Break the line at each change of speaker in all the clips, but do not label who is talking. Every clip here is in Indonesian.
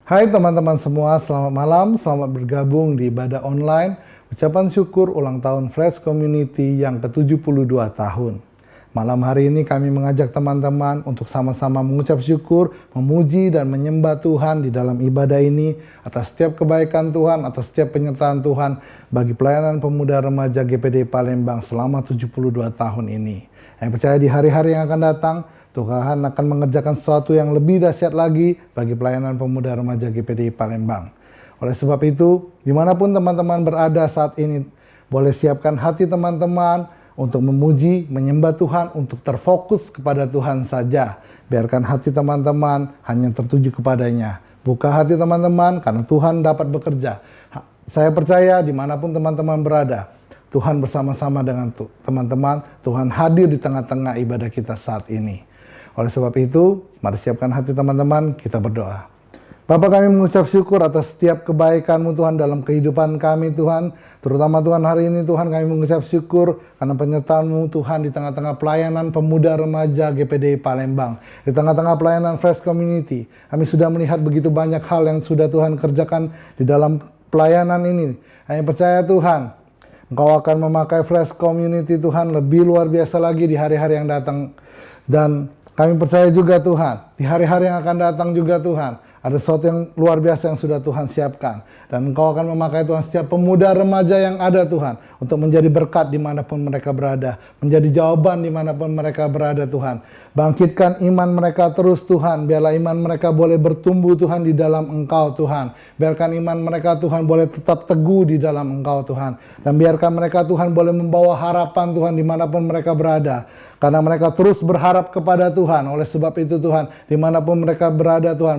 Hai teman-teman semua, selamat malam, selamat bergabung di ibadah online ucapan syukur ulang tahun Fresh Community yang ke-72 tahun. Malam hari ini kami mengajak teman-teman untuk sama-sama mengucap syukur, memuji dan menyembah Tuhan di dalam ibadah ini atas setiap kebaikan Tuhan, atas setiap penyertaan Tuhan bagi pelayanan pemuda remaja GPD Palembang selama 72 tahun ini. Yang percaya di hari-hari yang akan datang, Tuhan akan mengerjakan sesuatu yang lebih dahsyat lagi bagi pelayanan pemuda remaja GPD Palembang. Oleh sebab itu, dimanapun teman-teman berada saat ini, boleh siapkan hati teman-teman untuk memuji, menyembah Tuhan, untuk terfokus kepada Tuhan saja. Biarkan hati teman-teman hanya tertuju kepadanya. Buka hati teman-teman karena Tuhan dapat bekerja. Saya percaya dimanapun teman-teman berada, Tuhan bersama-sama dengan teman-teman, Tuhan hadir di tengah-tengah ibadah kita saat ini. Oleh sebab itu, mari siapkan hati teman-teman, kita berdoa. Bapa, kami mengucap syukur atas setiap kebaikan-Mu Tuhan dalam kehidupan kami Tuhan. Terutama Tuhan hari ini Tuhan kami mengucap syukur karena penyertaan-Mu Tuhan di tengah-tengah pelayanan pemuda remaja GPD Palembang. Di tengah-tengah pelayanan Fresh Community. Kami sudah melihat begitu banyak hal yang sudah Tuhan kerjakan di dalam pelayanan ini. Kami percaya Tuhan, Engkau akan memakai Fresh Community Tuhan lebih luar biasa lagi di hari-hari yang datang. Dan kami percaya juga Tuhan, di hari-hari yang akan datang juga Tuhan, ada sesuatu yang luar biasa yang sudah Tuhan siapkan. Dan Engkau akan memakai Tuhan setiap pemuda remaja yang ada Tuhan, untuk menjadi berkat dimanapun mereka berada. Menjadi jawaban dimanapun mereka berada Tuhan. Bangkitkan iman mereka terus Tuhan, biarlah iman mereka boleh bertumbuh Tuhan di dalam Engkau Tuhan. Biarkan iman mereka Tuhan boleh tetap teguh di dalam Engkau Tuhan. Dan biarkan mereka Tuhan boleh membawa harapan Tuhan dimanapun mereka berada. Karena mereka terus berharap kepada Tuhan. Oleh sebab itu Tuhan, dimanapun mereka berada Tuhan,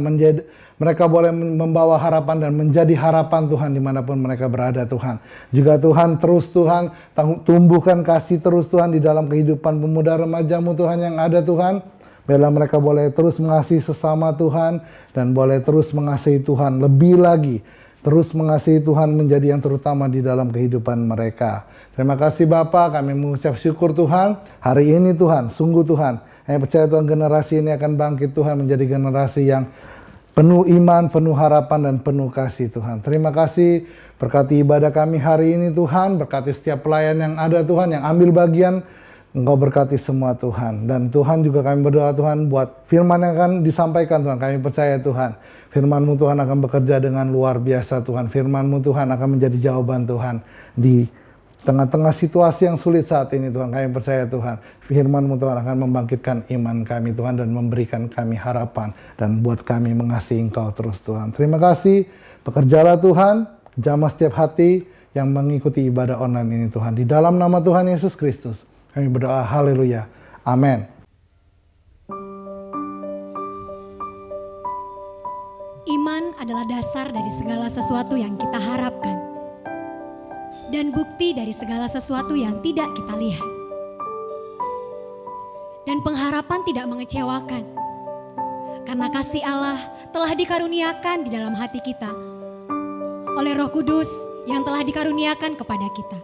mereka boleh membawa harapan dan menjadi harapan Tuhan dimanapun mereka berada Tuhan. Juga Tuhan terus Tuhan, tumbuhkan kasih terus Tuhan di dalam kehidupan pemuda remaja-Mu Tuhan yang ada Tuhan. Biarlah mereka boleh terus mengasihi sesama Tuhan dan boleh terus mengasihi Tuhan lebih lagi. Terus mengasihi Tuhan menjadi yang terutama di dalam kehidupan mereka. Terima kasih Bapa, kami mengucap syukur Tuhan. Hari ini Tuhan, sungguh Tuhan, saya percaya Tuhan generasi ini akan bangkit Tuhan menjadi generasi yang penuh iman, penuh harapan dan penuh kasih Tuhan. Terima kasih, berkati ibadah kami hari ini Tuhan, berkati setiap pelayan yang ada Tuhan, yang ambil bagian. Engkau berkati semua Tuhan. Dan Tuhan juga kami berdoa Tuhan buat firman yang akan disampaikan Tuhan. Kami percaya Tuhan, firman-Mu Tuhan akan bekerja dengan luar biasa Tuhan. Firman-Mu Tuhan akan menjadi jawaban Tuhan di tengah-tengah situasi yang sulit saat ini Tuhan. Kami percaya Tuhan, firman-Mu Tuhan akan membangkitkan iman kami Tuhan dan memberikan kami harapan. Dan buat kami mengasihi Engkau terus Tuhan. Terima kasih, bekerjalah Tuhan, jamah setiap hati yang mengikuti ibadah online ini Tuhan. Di dalam nama Tuhan Yesus Kristus kami berdoa, haleluya, amin.
Iman adalah dasar dari segala sesuatu yang kita harapkan dan bukti dari segala sesuatu yang tidak kita lihat. Dan pengharapan tidak mengecewakan, karena kasih Allah telah dikaruniakan di dalam hati kita oleh Roh Kudus yang telah dikaruniakan kepada kita.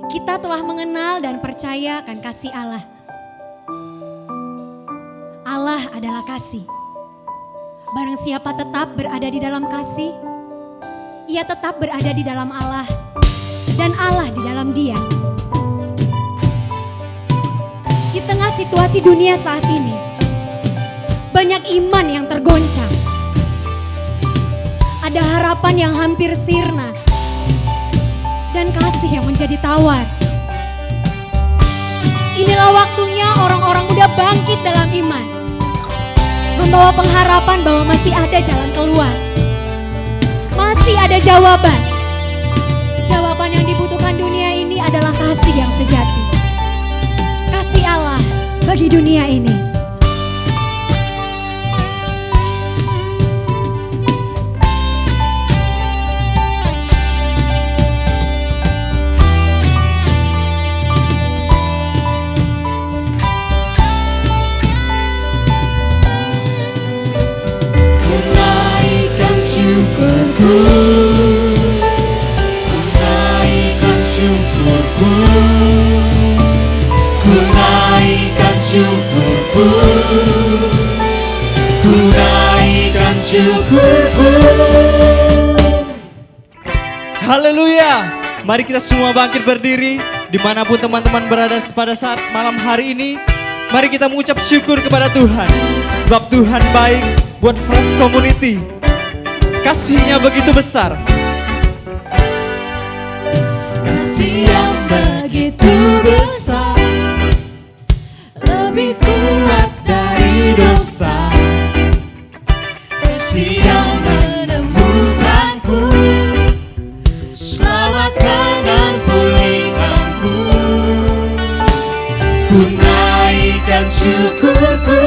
Kita telah mengenal dan percaya akan kasih Allah. Allah adalah kasih. Barang siapa tetap berada di dalam kasih, ia tetap berada di dalam Allah, dan Allah di dalam dia. Di tengah situasi dunia saat ini, banyak iman yang tergoncang. Ada harapan yang hampir sirna, dan kasih yang menjadi tawar. Inilah waktunya orang-orang muda bangkit dalam iman, membawa pengharapan bahwa masih ada jalan keluar, masih ada jawaban. Jawaban yang dibutuhkan dunia ini adalah kasih yang sejati, kasih Allah bagi dunia ini.
Ku naikkan syukurku, ku naikkan syukurku, ku naikkan syukurku. syukurku.
Haleluya. Mari kita semua bangkit berdiri dimanapun teman-teman berada pada saat malam hari ini. Mari kita mengucap syukur kepada Tuhan, sebab Tuhan baik buat Fresh Community. Kasih-Nya begitu besar.
Kasih yang begitu besar, lebih kuat dari dosa. Kasih yang menemukanku, selamatkan dan pulihkanku.
Ku naikkan syukurku,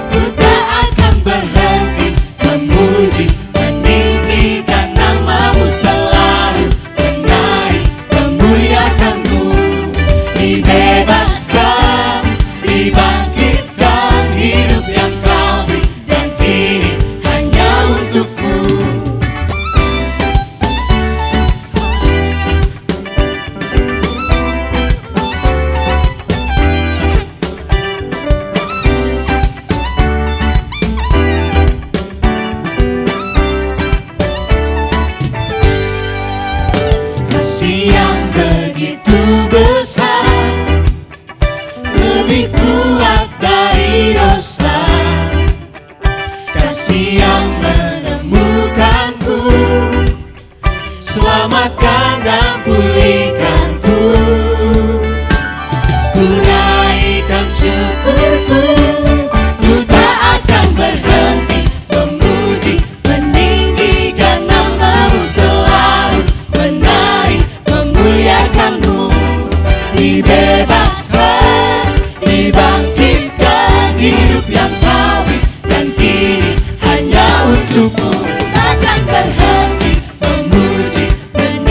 ku tak akan berhenti memuji, meninggikan nama-Mu selalu, menari, memuliakan-Mu. Dibebaskan, dibangkitkan, hidup yang Kau beri, dan kini hanya untuk-Mu. Kasih yang begitu besar, lebih kuat dari dosa. Kasih yang menemukanku, selamatkan dan pulihkanku. Ku naikkan syukurku, ku tak akan berhenti memuji, meninggikan nama-Mu selalu, menari, memuliakan-Mu. Dibebaskan, dibangkitkan, hidup yang Kau beri, dan kini hanya untuk-Mu. Takkan berhenti memuji, meninggikan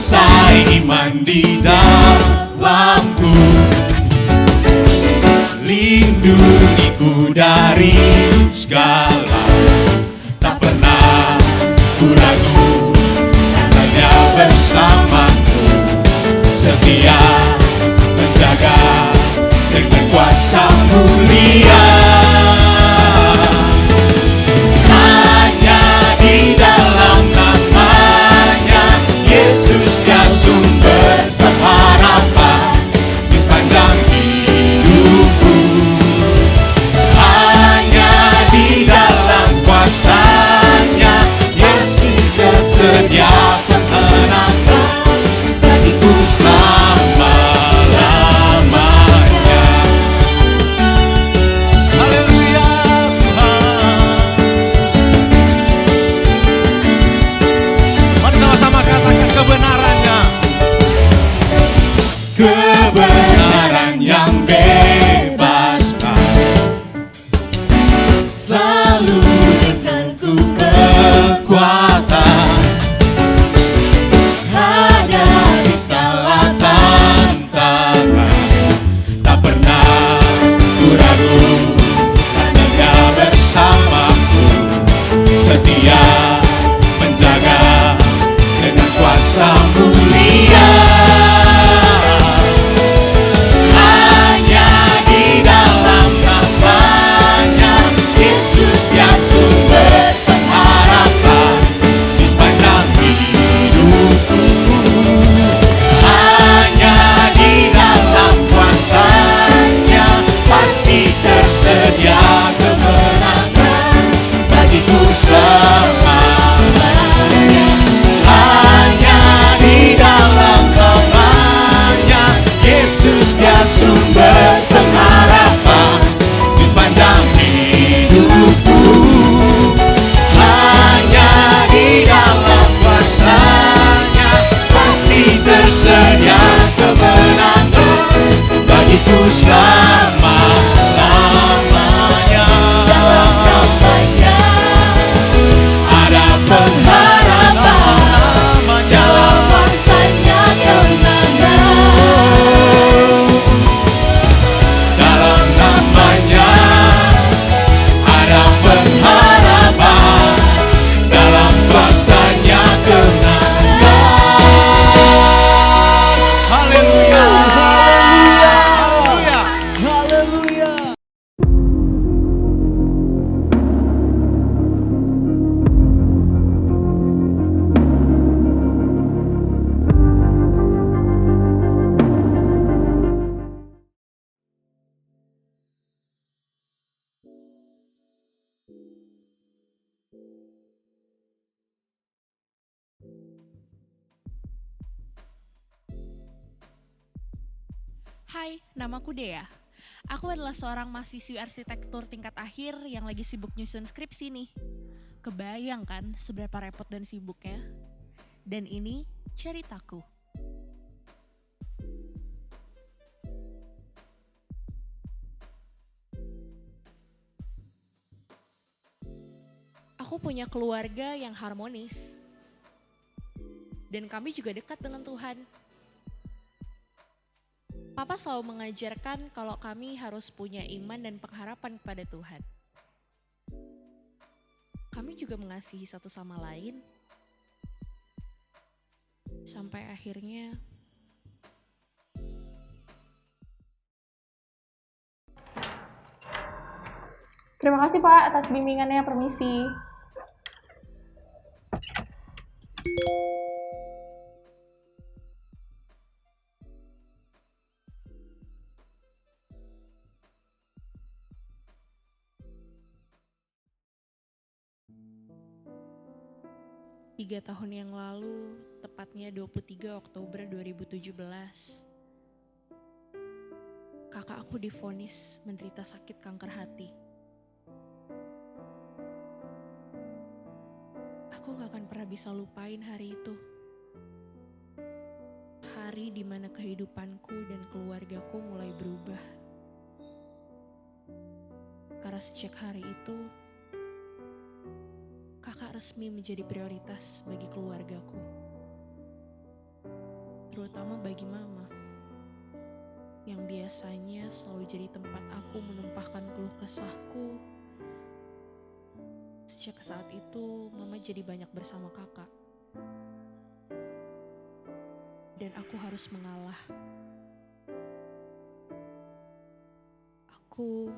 usai iman di dalamku, lindungiku dari segala, tak pernah ku ragu, kasih-Nya bersamaku, setia menjaga dengan kuasa mulia. Hanya di dalam nama-Nya Yesus, Dia sumber pengharapan di sepanjang hidupku. Hanya di dalam kuasa-Nya Yesus tersedia kemenangan bagiku selama-lamanya. Haleluya Tuhan. Mari sama-sama katakan kebenarannya. Kebenaran yang bebaskan, selalu berikanku kekuatan hadapi segala tantangan. Tak pernah ku ragu, kasih-Nya bersamaku, setia menjaga dengan kuasa mulia. Hanya di dalam nama-Nya Yesus, Dia sumber pengharapan di sepanjang hidupku. Hanya di dalam kuasa-Nya pasti tersedia kemenangan bagiku selamanya. Hanya di dalam nama-Nya Yesus, Dia sumber pengharapan di sepanjang hidupku. Hanya di dalam kuasa-Nya pasti tersedia kemenangan bagiku selama-lamanya. Dalam nama-Nya ada pengharapan, dalam kuasa-Nya kemenangan. Dalam nama-Nya ada pengharapan, dalam kuasa-Nya kemenangan. Haleluya. Haleluya.
Haleluya.
Hai, namaku Dea. Aku adalah seorang mahasiswi arsitektur tingkat akhir yang lagi sibuk nyusun skripsi nih. Kebayang kan seberapa repot dan sibuknya? Dan ini ceritaku. Aku punya keluarga yang harmonis. Dan kami juga dekat dengan Tuhan. Papa selalu mengajarkan kalau kami harus punya iman dan pengharapan kepada Tuhan. Kami juga mengasihi satu sama lain. Sampai akhirnya
Terima kasih Pak atas bimbingannya, permisi.
Tiga tahun yang lalu, tepatnya 23 Oktober 2017, kakak aku divonis menderita sakit kanker hati. Aku gak akan pernah bisa lupain hari itu. Hari di mana kehidupanku dan keluargaku mulai berubah. Karena sejak hari itu, kakak resmi menjadi prioritas bagi keluargaku. terutama bagi mama, yang biasanya selalu jadi tempat aku menumpahkan keluh kesahku. Sejak saat itu, mama jadi banyak bersama kakak. Dan aku harus mengalah. Aku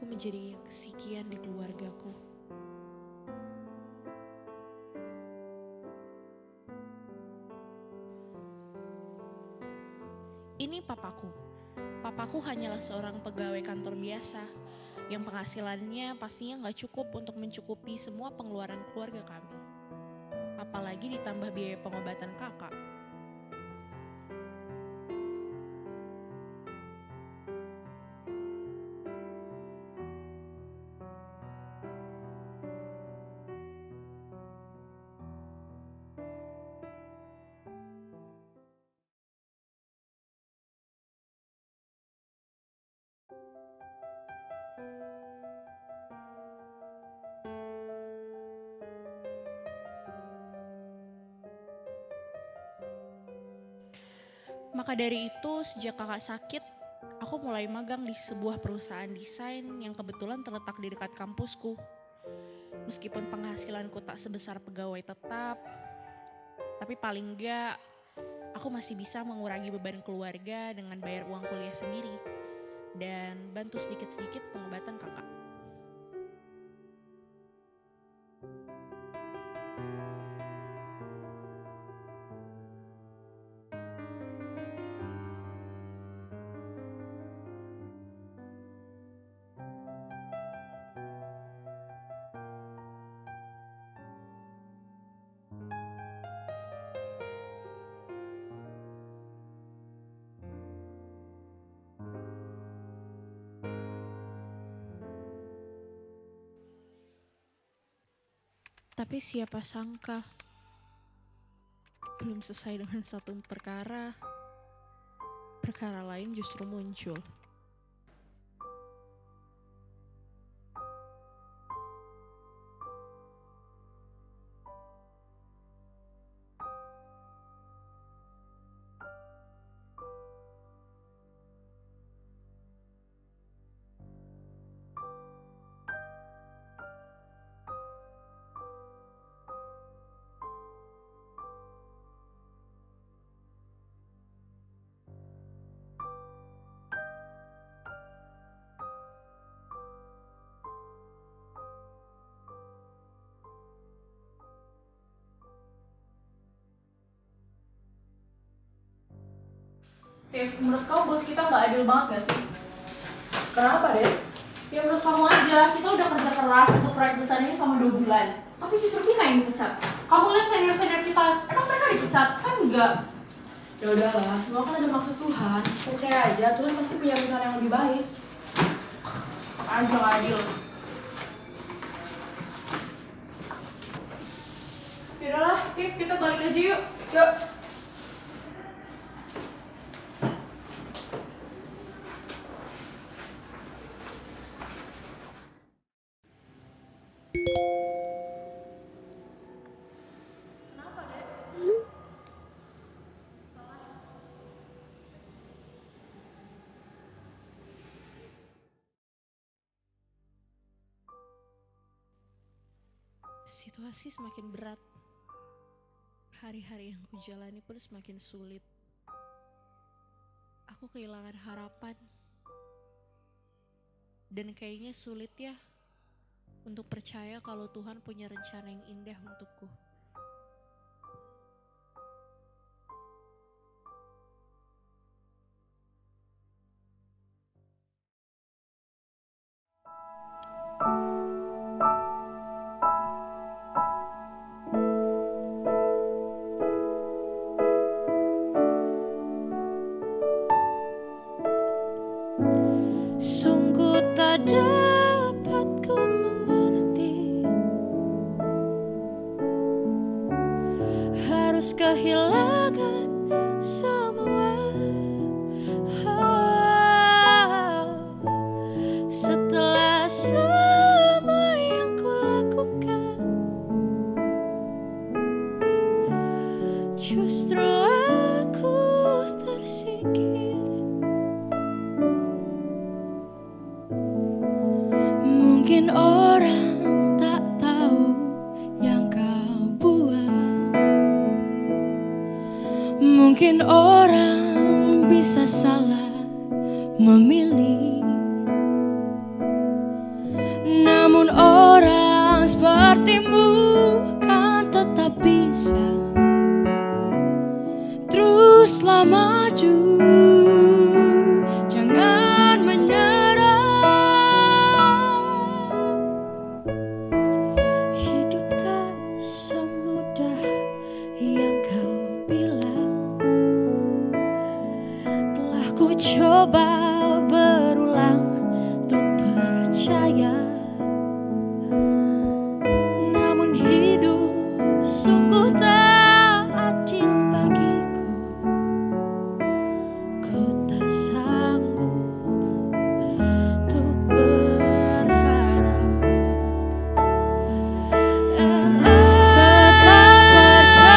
menjadi kesekian di keluargaku. Ini papaku. Papaku hanyalah seorang pegawai kantor biasa yang penghasilannya pastinya nggak cukup untuk mencukupi semua pengeluaran keluarga kami. Apalagi ditambah biaya pengobatan kakak. Maka dari itu, sejak kakak sakit, aku mulai magang di sebuah perusahaan desain yang kebetulan terletak di dekat kampusku. Meskipun penghasilanku tak sebesar pegawai tetap, tapi paling enggak aku masih bisa mengurangi beban keluarga dengan bayar uang kuliah sendiri dan bantu sedikit-sedikit pengobatan kakak. Tapi siapa sangka, belum selesai dengan satu perkara lain justru muncul.
Dev, menurut kamu bos kita nggak adil banget gak sih? Kenapa, Dev? Ya menurut kamu aja, kita udah kerja keras untuk proyek besar ini selama 2 bulan. Tapi justru kita yang dipecat. Kamu lihat senior-senior kita, emang mereka dipecat? Kan enggak.
Ya udahlah, semua kan ada maksud Tuhan. Percaya aja, Tuhan pasti punya rencana yang lebih baik.
Aja nggak adil. Yaudahlah, Dev, kita balik aja yuk. Yuk.
Situasi semakin berat. Hari-hari yang kujalani pun semakin sulit. Aku kehilangan harapan. Dan kayaknya sulit ya untuk percaya kalau Tuhan punya rencana yang indah untukku. Sungguh tak dapat ku mengerti, harus kehilangan semua. Setelah semua yang ku lakukan,
Justru aku tersingkir. Mungkin orang tak tahu yang kau buat. Mungkin orang bisa salah memilih. Namun orang sepertimu kan tetap bisa teruslah maju, jangan menyerah. Hidup tak semudah yang kau bilang. Telah ku coba berulang untuk percaya, namun hidup sungguh tak adil bagiku. Ku tak sanggup untuk berharap. Tetap percaya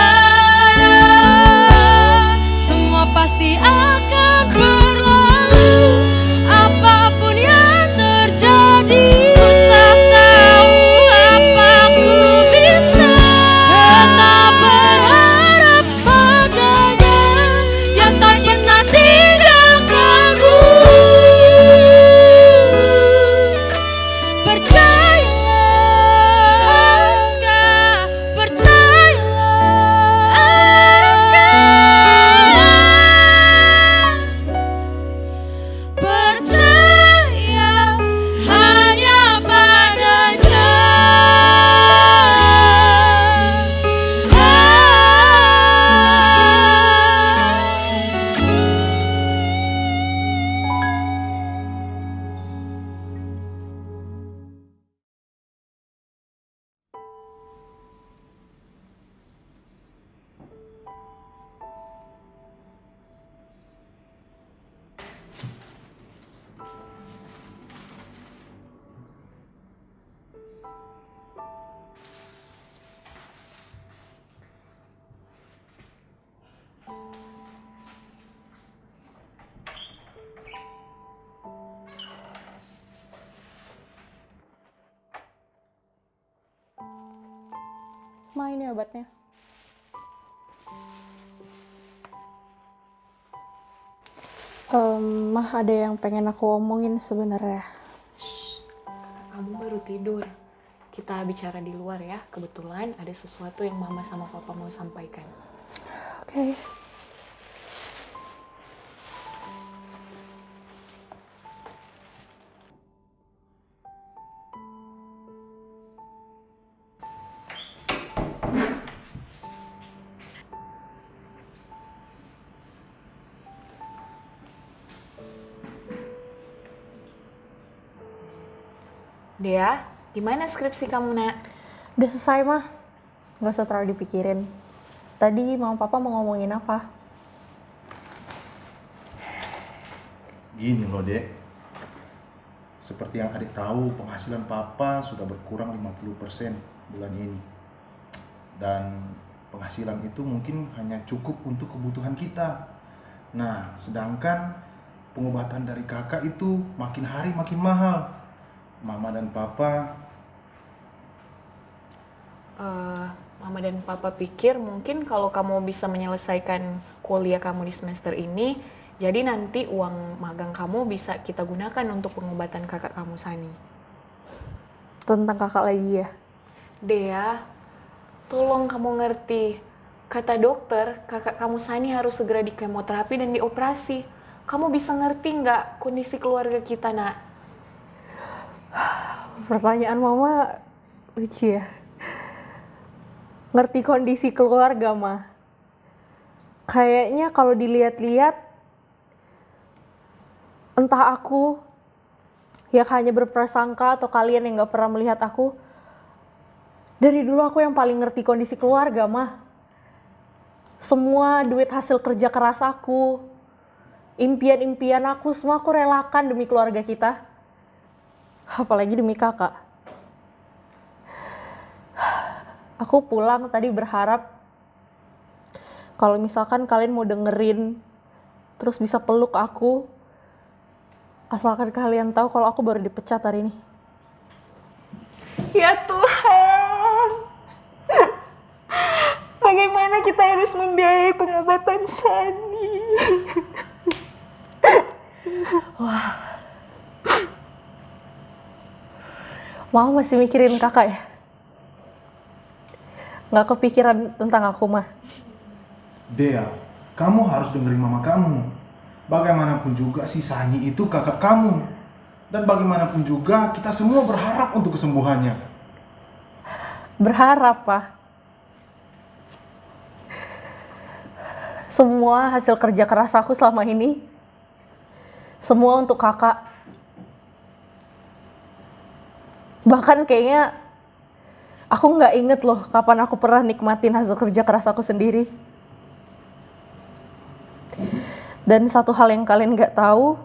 semua pasti akan berlalu. Apapun yang terjadi, ku tak tahu apa ku bisa. Tetap berharap padanya yang tak pernah tinggalkanku. Percayalah, haruskah percayalah, haruskah percaya hanya padanya.
Ma, ini obatnya. Mah, ada yang pengen aku omongin sebenarnya.
Kamu baru tidur. Kita bicara di luar ya. Kebetulan ada sesuatu yang mama sama papa mau sampaikan.
Oke.
Dea, gimana skripsi kamu, Nak?
Udah selesai, Mah. Gak usah terlalu dipikirin. Tadi mama papa mau ngomongin apa?
Gini loh, Dek. Seperti yang adik tahu, penghasilan papa sudah berkurang 50% bulan ini. Dan penghasilan itu mungkin hanya cukup untuk kebutuhan kita. Nah, sedangkan pengobatan dari kakak itu makin hari makin mahal. Mama dan papa
Mama dan papa pikir mungkin kalau kamu bisa menyelesaikan kuliah kamu di semester ini, jadi nanti uang magang kamu bisa kita gunakan untuk pengobatan kakak kamu Sani.
Tentang kakak lagi ya?
Dea, tolong kamu ngerti. Kata dokter, kakak kamu Sani harus segera di kemoterapi dan dioperasi. Kamu bisa ngerti nggak kondisi keluarga kita, Nak?
Pertanyaan mama lucu ya. Ngerti kondisi keluarga, mah. Kayaknya kalau dilihat-lihat, entah aku yang hanya berprasangka atau kalian yang gak pernah melihat aku, dari dulu aku yang paling ngerti kondisi keluarga, mah. Semua duit hasil kerja keras aku, impian-impian aku, semua aku relakan demi keluarga kita. Apalagi demi kakak. Aku pulang tadi berharap
Kalau misalkan kalian mau dengerin, terus bisa peluk aku, asalkan kalian tahu kalau aku baru dipecat hari ini.
Ya Tuhan, bagaimana kita harus membiayai pengobatan Sani?
Mama masih mikirin kakak ya? Nggak kepikiran tentang aku, mah.
Dea, kamu harus dengerin mama kamu. Bagaimanapun juga si Sani itu kakak kamu. Dan bagaimanapun juga kita semua berharap untuk kesembuhannya.
Berharap, Pak. Semua hasil kerja keras aku selama ini, semua untuk kakak. Bahkan kayaknya aku nggak inget loh kapan aku pernah nikmatin hasil kerja keras aku sendiri. Dan satu hal yang kalian nggak tahu,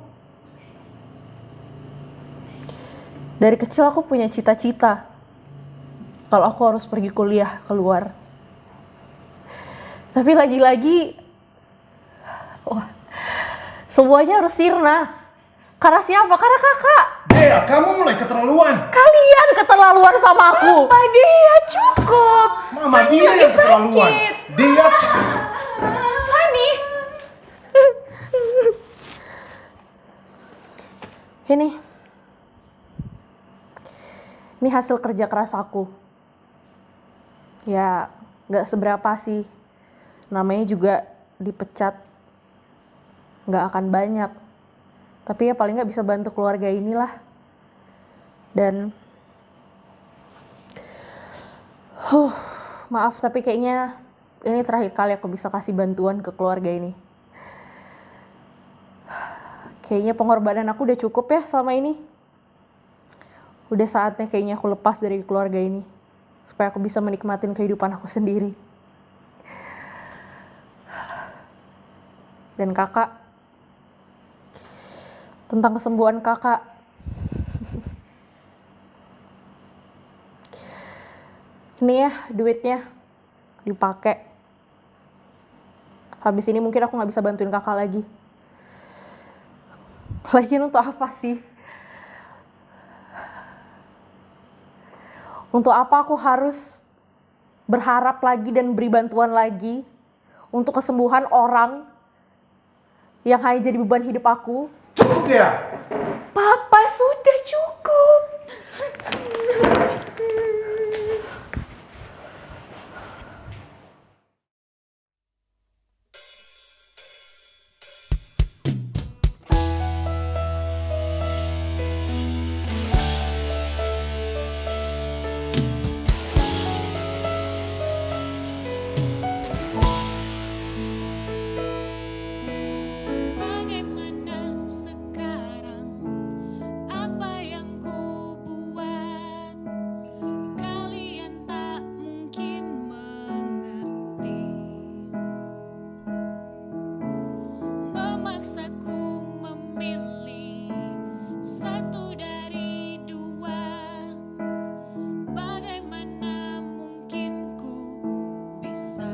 dari kecil aku punya cita-cita kalau aku harus pergi kuliah keluar. Tapi lagi-lagi, semuanya harus sirna. Karena siapa? Karena kakak.
Dea, kamu mulai keterlaluan.
Kalian keterlaluan sama aku.
Pak Dea, cukup.
Mama, dia yang keterlaluan. Dia
Sani.
Ini hasil kerja keras aku. Ya, nggak seberapa sih. Namanya juga dipecat. Nggak akan banyak. Tapi ya paling nggak bisa bantu keluarga inilah. Dan maaf tapi kayaknya ini terakhir kali aku bisa kasih bantuan ke keluarga ini. Kayaknya pengorbanan aku udah cukup ya selama ini. Udah saatnya kayaknya aku lepas dari keluarga ini. Supaya aku bisa menikmatin kehidupan aku sendiri. Dan kakak, tentang kesembuhan kakak. Ini ya duitnya dipakai. Habis ini mungkin aku nggak bisa bantuin kakak lagi. Lagian untuk apa sih? Untuk apa aku harus berharap lagi dan beri bantuan lagi untuk kesembuhan orang yang hanya jadi beban hidup aku?
cukup ya.
Papa, sudah cukup.
Bagaimana sekarang? Apa yang ku buat? Kalian tak mungkin mengerti. Memaksaku memilih satu dari dua. Bagaimana mungkin ku bisa?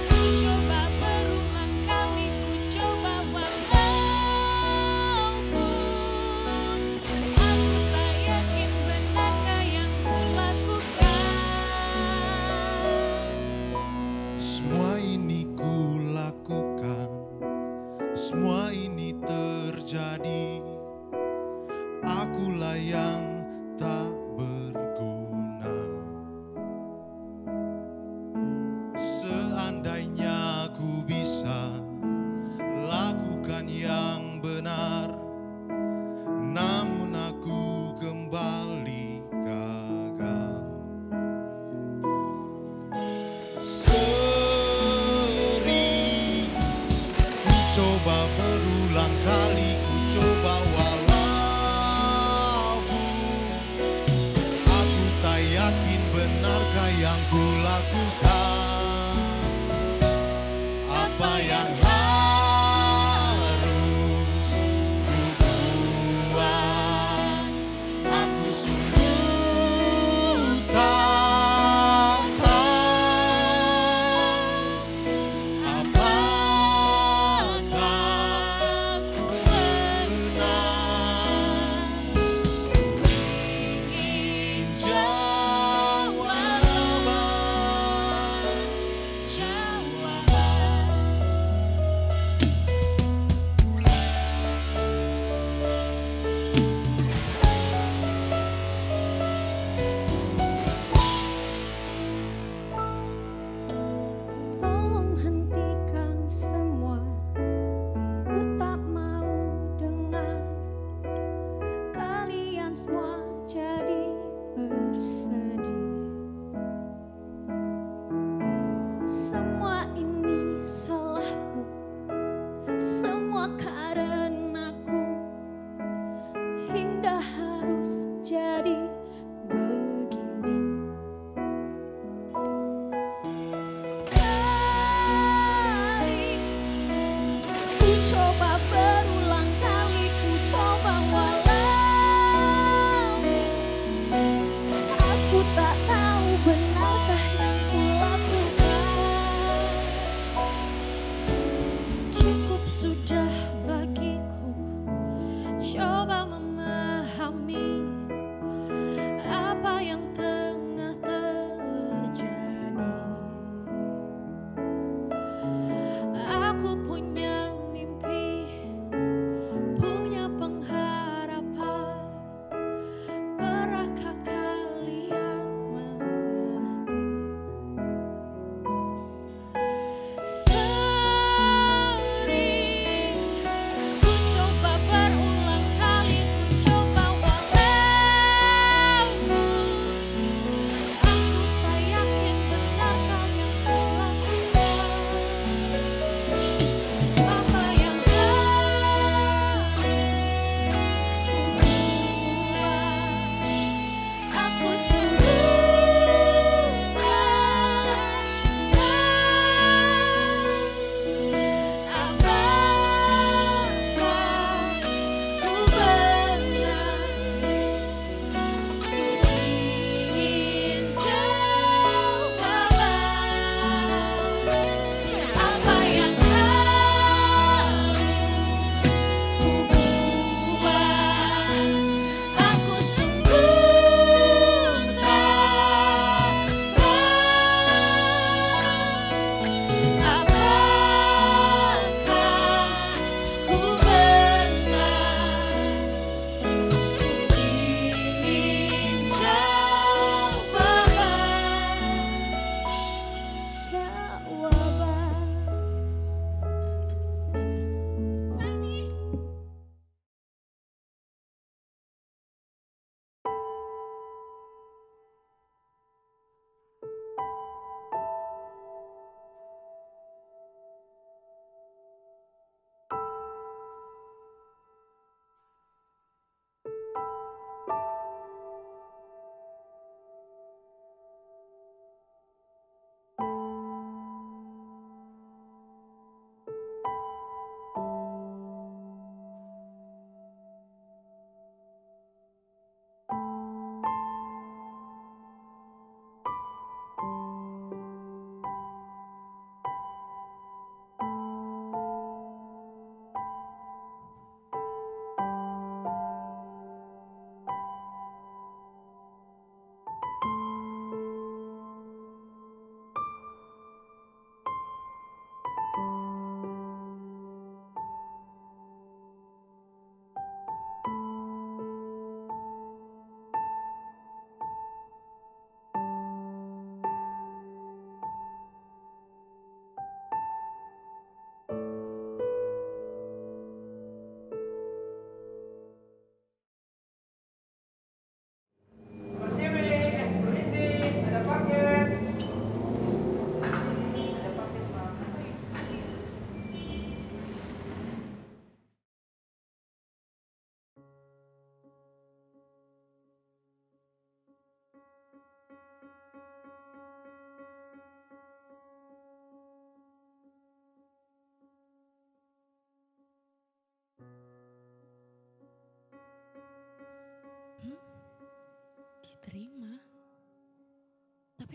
Ku coba berulang kali, ku coba walaupun aku tak yakin benarkah yang ku lakukan.
Semua ini ku lakukan, semua ini terjadi. Akulah yang tak berguna. Seandainya ku bisa lakukan yang benar, namun aku kembali gagal. Sering ku coba berulang kali, ku coba walaupun aku tak yakin benarkah yang ku lakukan. Apa yang harus ku buat? Aku sungguh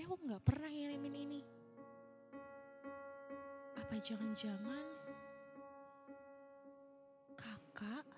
Dewo nggak pernah ngirimin ini. Apa jangan-jangan kakak?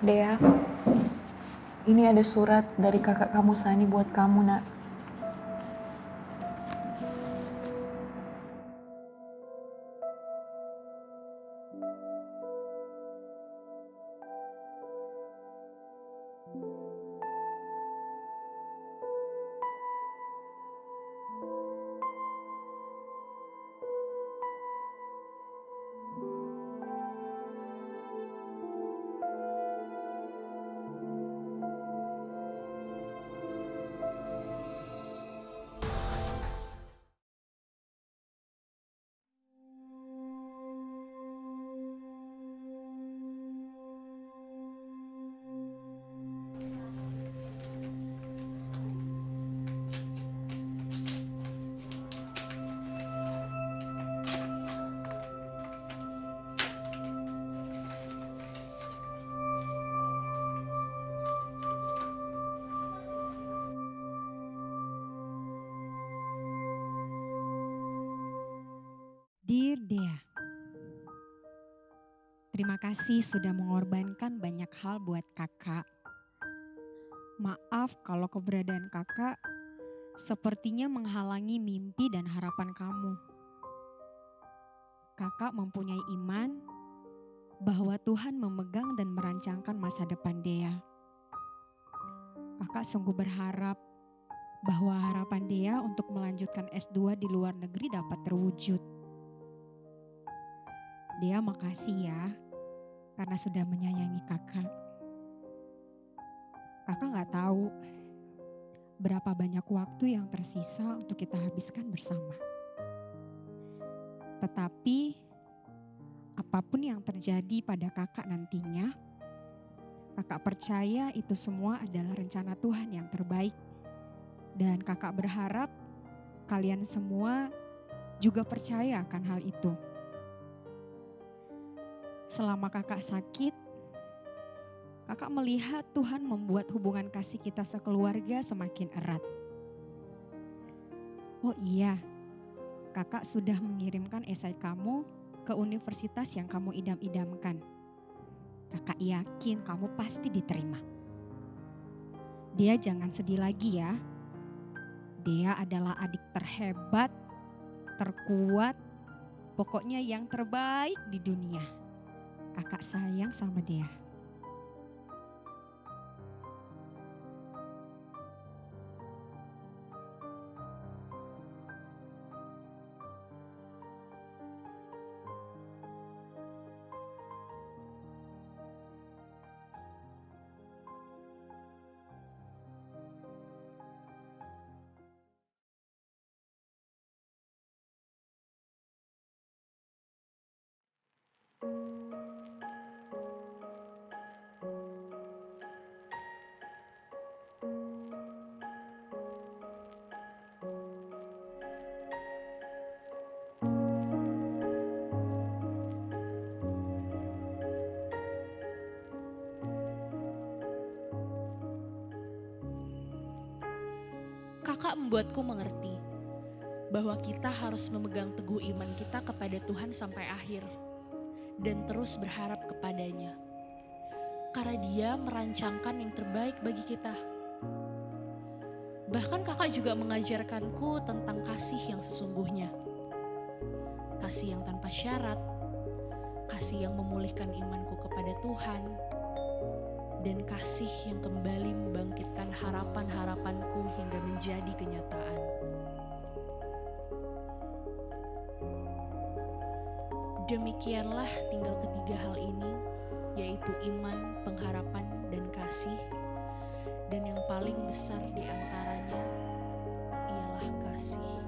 Dea, ini ada surat dari kakak kamu Sani buat kamu, nak.
Dear Dea, terima kasih sudah mengorbankan banyak hal buat kakak. Maaf kalau keberadaan kakak sepertinya menghalangi mimpi dan harapan kamu. Kakak mempunyai iman bahwa Tuhan memegang dan merancangkan masa depan Dea. Kakak sungguh berharap bahwa harapan Dea untuk melanjutkan S2 di luar negeri dapat terwujud. Dea makasih ya, karena sudah menyayangi kakak. Kakak gak tahu berapa banyak waktu yang tersisa untuk kita habiskan bersama. Tetapi apapun yang terjadi pada kakak nantinya, kakak percaya itu semua adalah rencana Tuhan yang terbaik. Dan kakak berharap kalian semua juga percaya akan hal itu. Selama kakak sakit, kakak melihat Tuhan membuat hubungan kasih kita sekeluarga semakin erat. Oh iya, kakak sudah mengirimkan esai kamu ke universitas yang kamu idam-idamkan. Kakak yakin kamu pasti diterima. Dia jangan sedih lagi ya. Dia adalah adik terhebat, terkuat, pokoknya yang terbaik di dunia. Kakak sayang sama dia.
Kakak membuatku mengerti bahwa kita harus memegang teguh iman kita kepada Tuhan sampai akhir dan terus berharap kepadanya. Karena Dia merancangkan yang terbaik bagi kita. Bahkan kakak juga mengajarkanku tentang kasih yang sesungguhnya. Kasih yang tanpa syarat, kasih yang memulihkan imanku kepada Tuhan, dan kasih yang kembali membangkitkan harapan-harapanku hingga menjadi kenyataan. Demikianlah tinggal ketiga hal ini, yaitu iman, pengharapan, dan kasih. Dan yang paling besar di antaranya ialah kasih.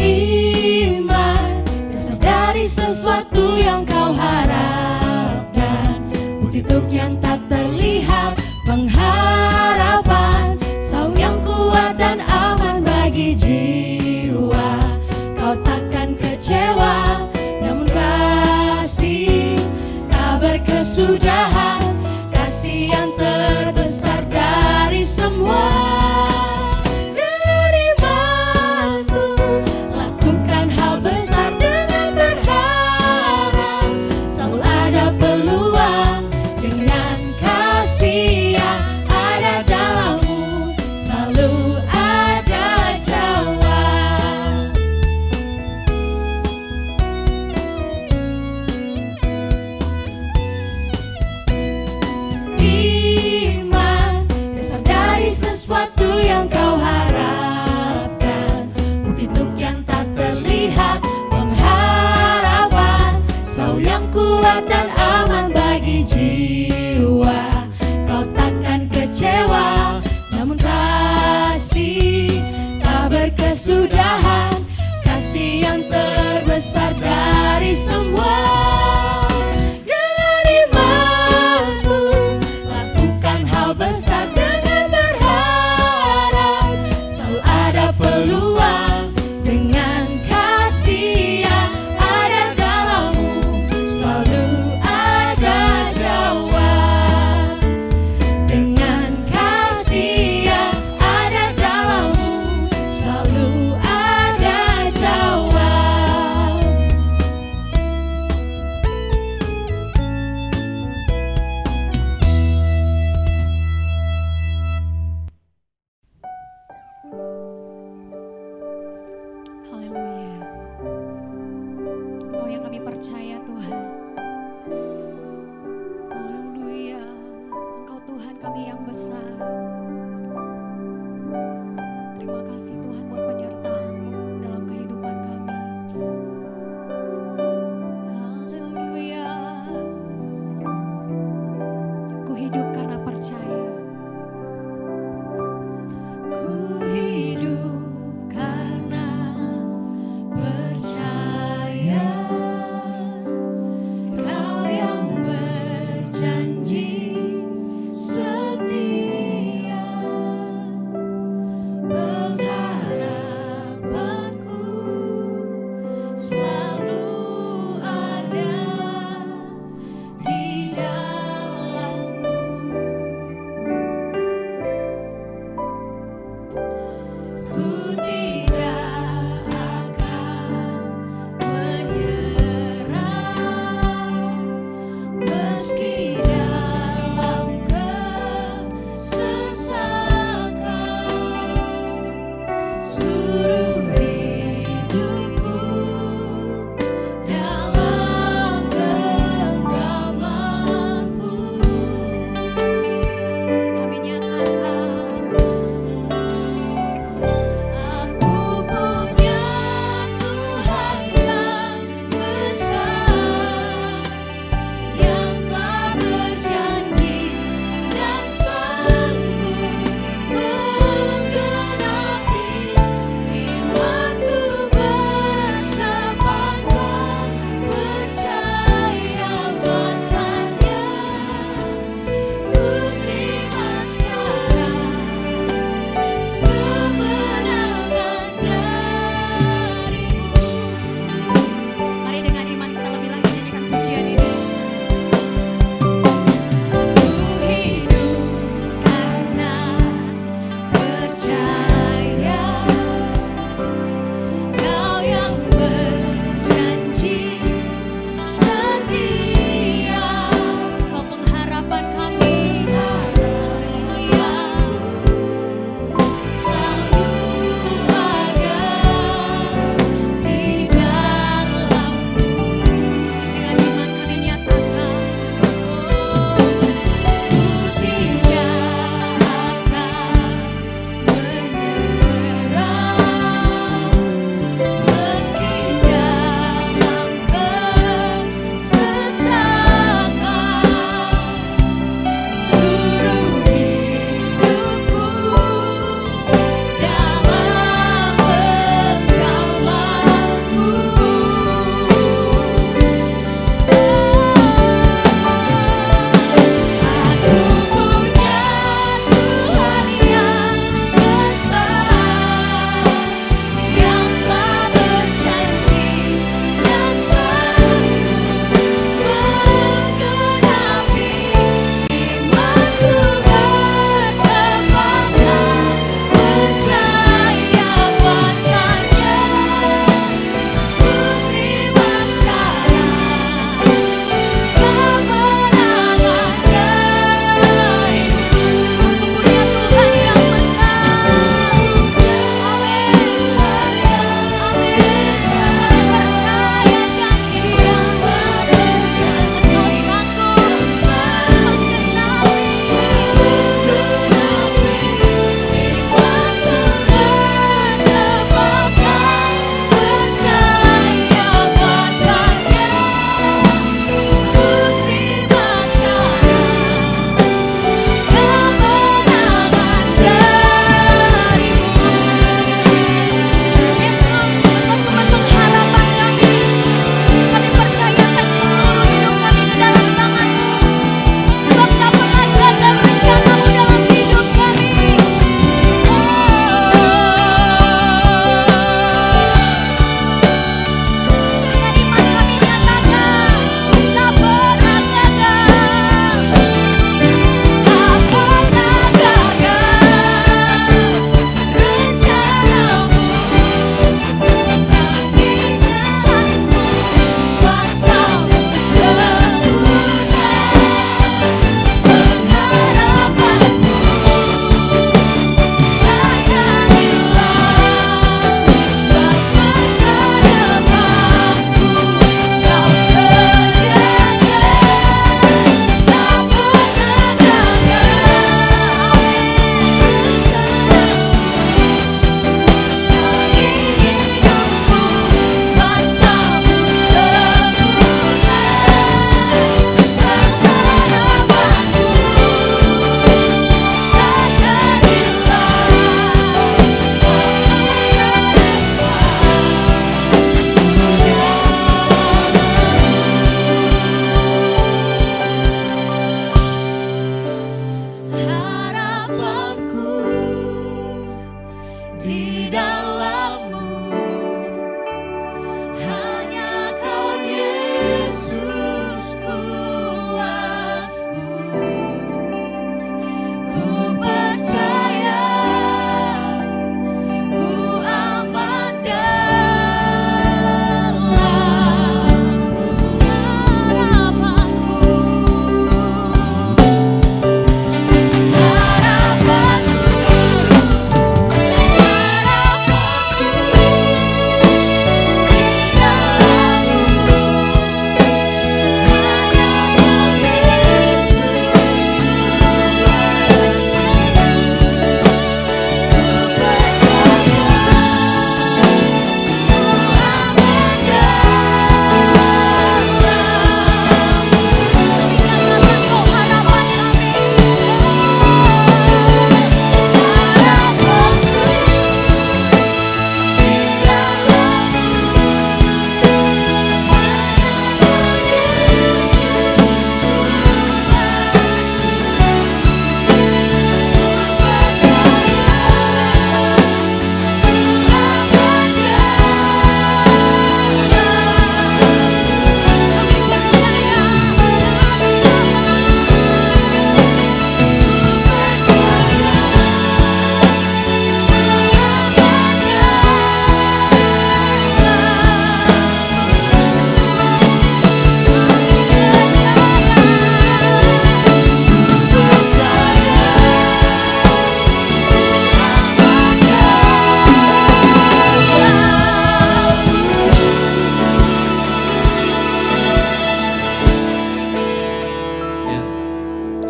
Iman dasar dari sesuatu yang kau harapkan, bukti untuk yang tak terlihat, pengharapan saung yang kuat dan aman bagi jiwa. Kau takkan kecewa, namun kasih tak berkesudahan, kasih yang terbesar dari semua. Dan aman bagi jiwa. Kau takkan kecewa, namun kasih tak berkesudahan, kasih yang terbesar dari semua. Dengan imanmu lakukan hal besar, dengan berharap selalu ada peluang. Dengan kasih yang ada dalammu selalu ada jawab. Dengan kasih yang ada dalammu selalu ada jawab. Haleluya. Engkau yang kami percaya Tuhan. Haleluya. Engkau Tuhan kami yang besar. Terima kasih Tuhan buat penyertaan-Mu dalam kehidupan kami. Haleluya. Ku hidup karena percaya. Ku hidup karena percaya. Kau yang berjanji setia, pengharapanku selalu ada di dalam-Mu.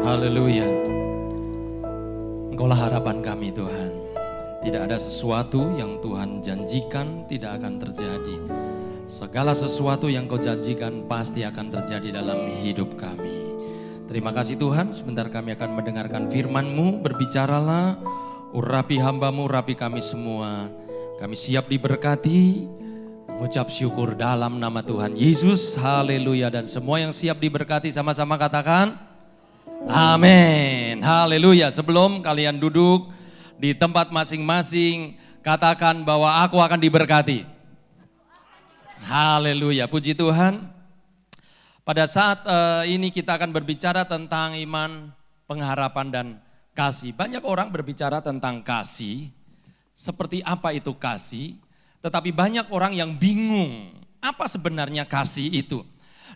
Haleluya. Engkaulah harapan kami Tuhan. Tidak ada sesuatu yang Tuhan janjikan tidak akan terjadi. Segala sesuatu yang Kau janjikan pasti akan terjadi dalam hidup kami. Terima kasih Tuhan, sebentar kami akan mendengarkan firman-Mu, berbicaralah, urapi hamba-Mu, urapi kami semua. Kami siap diberkati, mengucap syukur dalam nama Tuhan Yesus, haleluya. Dan semua yang siap diberkati sama-sama katakan, amin, haleluya. Sebelum kalian duduk di tempat masing-masing, katakan bahwa aku akan diberkati. Haleluya, puji Tuhan. Pada saat ini kita akan berbicara tentang iman, pengharapan dan kasih. Banyak orang berbicara tentang kasih, seperti apa itu kasih, tetapi banyak orang yang bingung apa sebenarnya kasih itu.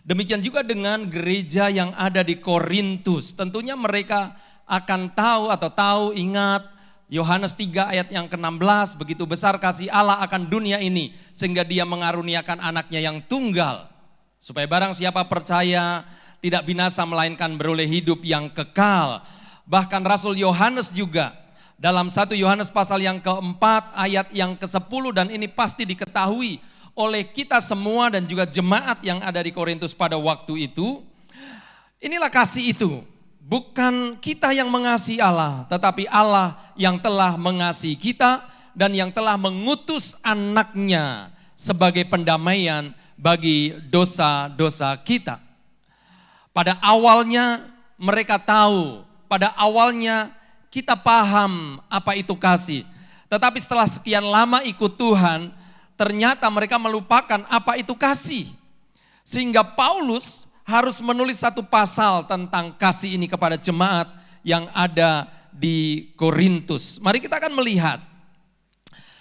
Demikian juga dengan gereja yang ada di Korintus. Tentunya mereka akan tahu, ingat Yohanes 3 ayat yang ke-16, begitu besar kasih Allah akan dunia ini sehingga Dia mengaruniakan anaknya yang tunggal. Supaya barang siapa percaya tidak binasa melainkan beroleh hidup yang kekal. Bahkan Rasul Yohanes juga dalam 1 Yohanes pasal yang ke-4 ayat yang ke-10, dan ini pasti diketahui oleh kita semua dan juga jemaat yang ada di Korintus pada waktu itu. Inilah kasih itu. Bukan kita yang mengasihi Allah, tetapi Allah yang telah mengasihi kita dan yang telah mengutus anaknya sebagai pendamaian bagi dosa-dosa kita. Pada awalnya mereka tahu, pada awalnya kita paham apa itu kasih. Tetapi setelah sekian lama ikut Tuhan, ternyata mereka melupakan apa itu kasih. Sehingga Paulus harus menulis satu pasal tentang kasih ini kepada jemaat yang ada di Korintus. Mari kita akan melihat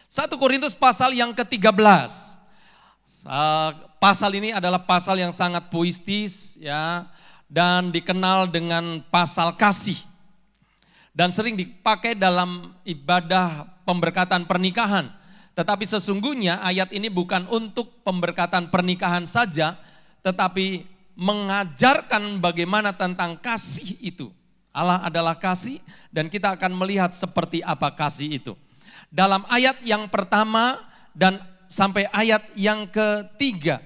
1 Korintus pasal yang ke-13. Pasal ini adalah pasal yang sangat puitis ya, dan dikenal dengan pasal kasih. Dan sering dipakai dalam ibadah pemberkatan pernikahan. Tetapi sesungguhnya ayat ini bukan untuk pemberkatan pernikahan saja, tetapi mengajarkan bagaimana tentang kasih itu. Allah adalah kasih dan kita akan melihat seperti apa kasih itu. Dalam ayat yang pertama dan sampai ayat yang ketiga.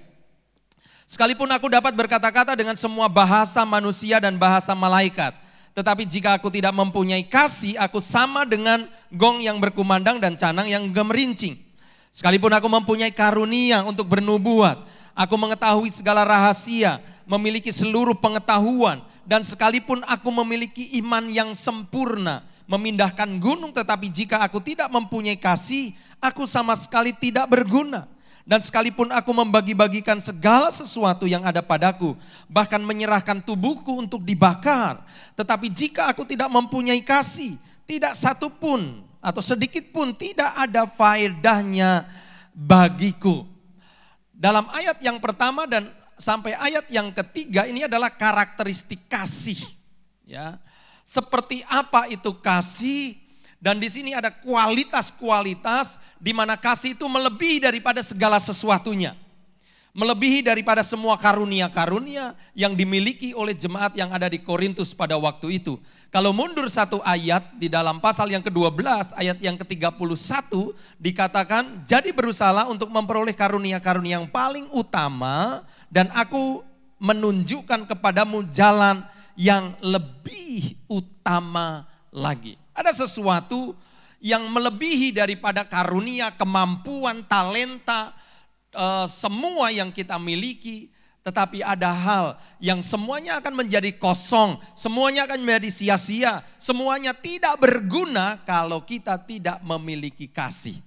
Sekalipun aku dapat berkata-kata dengan semua bahasa manusia dan bahasa malaikat, tetapi jika aku tidak mempunyai kasih, aku sama dengan gong yang berkumandang dan canang yang gemerincing. Sekalipun aku mempunyai karunia untuk bernubuat, aku mengetahui segala rahasia, memiliki seluruh pengetahuan, dan sekalipun aku memiliki iman yang sempurna, memindahkan gunung, tetapi jika aku tidak mempunyai kasih, aku sama sekali tidak berguna. Dan sekalipun aku membagi-bagikan segala sesuatu yang ada padaku, bahkan menyerahkan tubuhku untuk dibakar, tetapi jika aku tidak mempunyai kasih, tidak satu pun atau sedikit pun tidak ada faedahnya bagiku. Dalam ayat yang pertama dan sampai ayat yang ketiga ini adalah karakteristik kasih. Ya, seperti apa itu kasih? Dan di sini ada kualitas-kualitas di mana kasih itu melebihi daripada segala sesuatunya. Melebihi daripada semua karunia-karunia yang dimiliki oleh jemaat yang ada di Korintus pada waktu itu. Kalau mundur satu ayat di dalam pasal yang ke-12 ayat yang ke-31 dikatakan, jadi berusahalah untuk memperoleh karunia-karunia yang paling utama dan aku menunjukkan kepadamu jalan yang lebih utama lagi. Ada sesuatu yang melebihi daripada karunia, kemampuan, talenta, semua yang kita miliki. Tetapi ada hal yang semuanya akan menjadi kosong, semuanya akan menjadi sia-sia, semuanya tidak berguna kalau kita tidak memiliki kasih.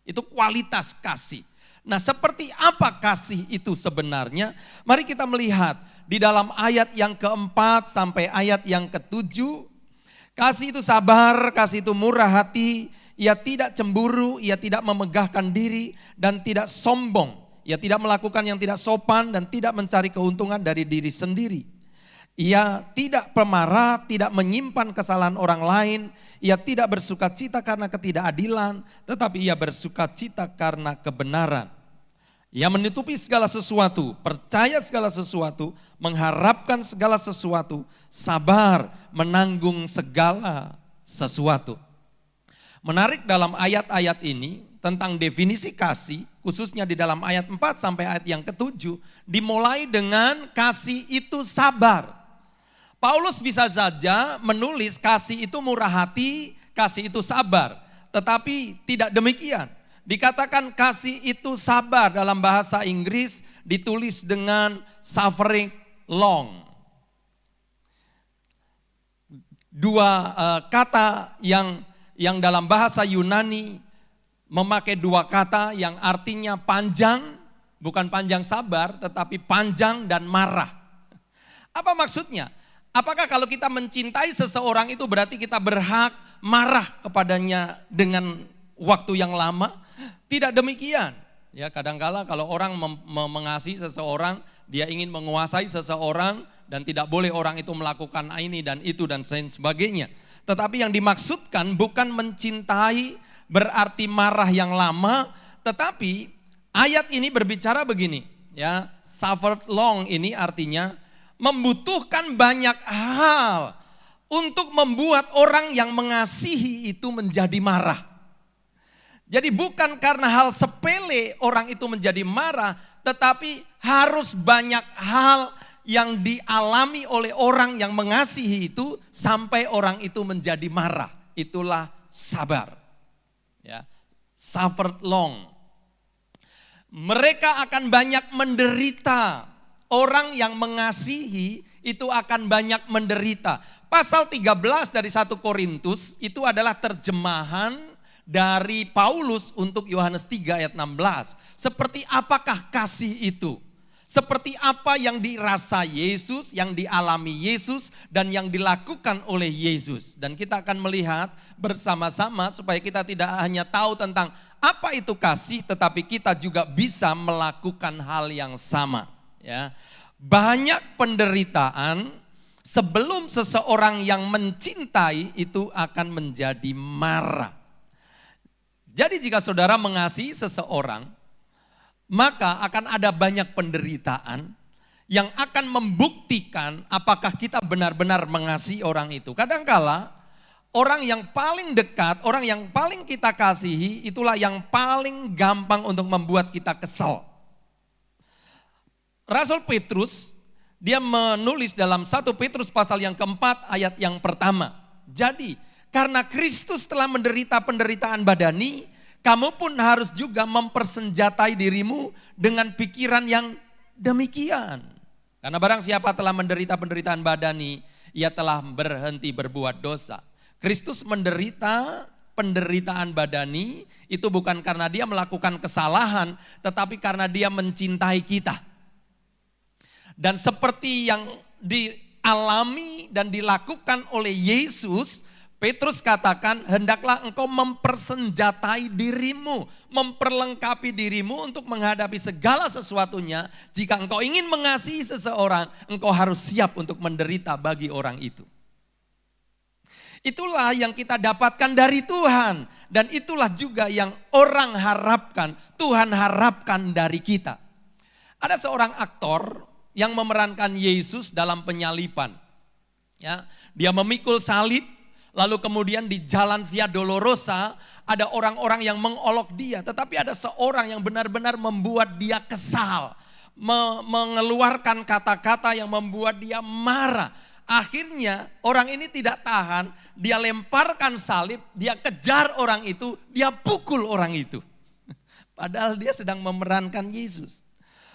Itu kualitas kasih. Nah, seperti apa kasih itu sebenarnya? Mari kita melihat di dalam ayat yang keempat sampai ayat yang ketujuh. Kasih itu sabar, kasih itu murah hati, ia tidak cemburu, ia tidak memegahkan diri dan tidak sombong. Ia tidak melakukan yang tidak sopan dan tidak mencari keuntungan dari diri sendiri. Ia tidak pemarah, tidak menyimpan kesalahan orang lain. Ia tidak bersukacita karena ketidakadilan, tetapi ia bersukacita karena kebenaran. Ia menutupi segala sesuatu, percaya segala sesuatu, mengharapkan segala sesuatu, sabar menanggung segala sesuatu. Menarik dalam ayat-ayat ini tentang definisi kasih, khususnya di dalam ayat 4 sampai ayat yang ke-7, dimulai dengan kasih itu sabar. Paulus bisa saja menulis kasih itu murah hati, kasih itu sabar. Tetapi tidak demikian. Dikatakan kasih itu sabar dalam bahasa Inggris ditulis dengan suffering long. Dua kata yang dalam bahasa Yunani memakai dua kata yang artinya panjang, bukan panjang sabar tetapi panjang dan marah. Apa maksudnya? Apakah kalau kita mencintai seseorang itu berarti kita berhak marah kepadanya dengan waktu yang lama? Tidak demikian. Ya, kadangkala kalau orang mengasihi seseorang, dia ingin menguasai seseorang dan tidak boleh orang itu melakukan ini dan itu dan sebagainya. Tetapi yang dimaksudkan bukan mencintai berarti marah yang lama, tetapi ayat ini berbicara begini, ya, suffered long ini artinya membutuhkan banyak hal untuk membuat orang yang mengasihi itu menjadi marah. Jadi bukan karena hal sepele orang itu menjadi marah, tetapi harus banyak hal yang dialami oleh orang yang mengasihi itu sampai orang itu menjadi marah. Itulah sabar. Ya, suffered long. Mereka akan banyak menderita. Orang yang mengasihi itu akan banyak menderita. Pasal 13 dari 1 Korintus itu adalah terjemahan dari Paulus untuk Yohanes 3 ayat 16. Seperti apakah kasih itu? Seperti apa yang dirasa Yesus, yang dialami Yesus, dan yang dilakukan oleh Yesus. Dan kita akan melihat bersama-sama supaya kita tidak hanya tahu tentang apa itu kasih, tetapi kita juga bisa melakukan hal yang sama. Ya, banyak penderitaan sebelum seseorang yang mencintai itu akan menjadi marah. Jadi jika saudara mengasihi seseorang, maka akan ada banyak penderitaan yang akan membuktikan apakah kita benar-benar mengasihi orang itu. Kadangkala orang yang paling dekat, orang yang paling kita kasihi, itulah yang paling gampang untuk membuat kita kesal. Rasul Petrus, dia menulis dalam 1 Petrus pasal yang keempat ayat yang pertama. Jadi karena Kristus telah menderita penderitaan badani, kamu pun harus juga mempersenjatai dirimu dengan pikiran yang demikian. Karena barang siapa telah menderita penderitaan badani, ia telah berhenti berbuat dosa. Kristus menderita penderitaan badani itu bukan karena dia melakukan kesalahan, tetapi karena dia mencintai kita. Dan seperti yang dialami dan dilakukan oleh Yesus, Petrus katakan, hendaklah engkau mempersenjatai dirimu, memperlengkapi dirimu untuk menghadapi segala sesuatunya. Jika engkau ingin mengasihi seseorang, engkau harus siap untuk menderita bagi orang itu. Itulah yang kita dapatkan dari Tuhan. Dan itulah juga yang orang harapkan, Tuhan harapkan dari kita. Ada seorang aktor yang memerankan Yesus dalam penyaliban. Ya, dia memikul salib, lalu kemudian di jalan Via Dolorosa ada orang-orang yang mengolok dia. Tetapi ada seorang yang benar-benar membuat dia kesal. Mengeluarkan kata-kata yang membuat dia marah. Akhirnya orang ini tidak tahan, dia lemparkan salib, dia kejar orang itu, dia pukul orang itu. Padahal dia sedang memerankan Yesus.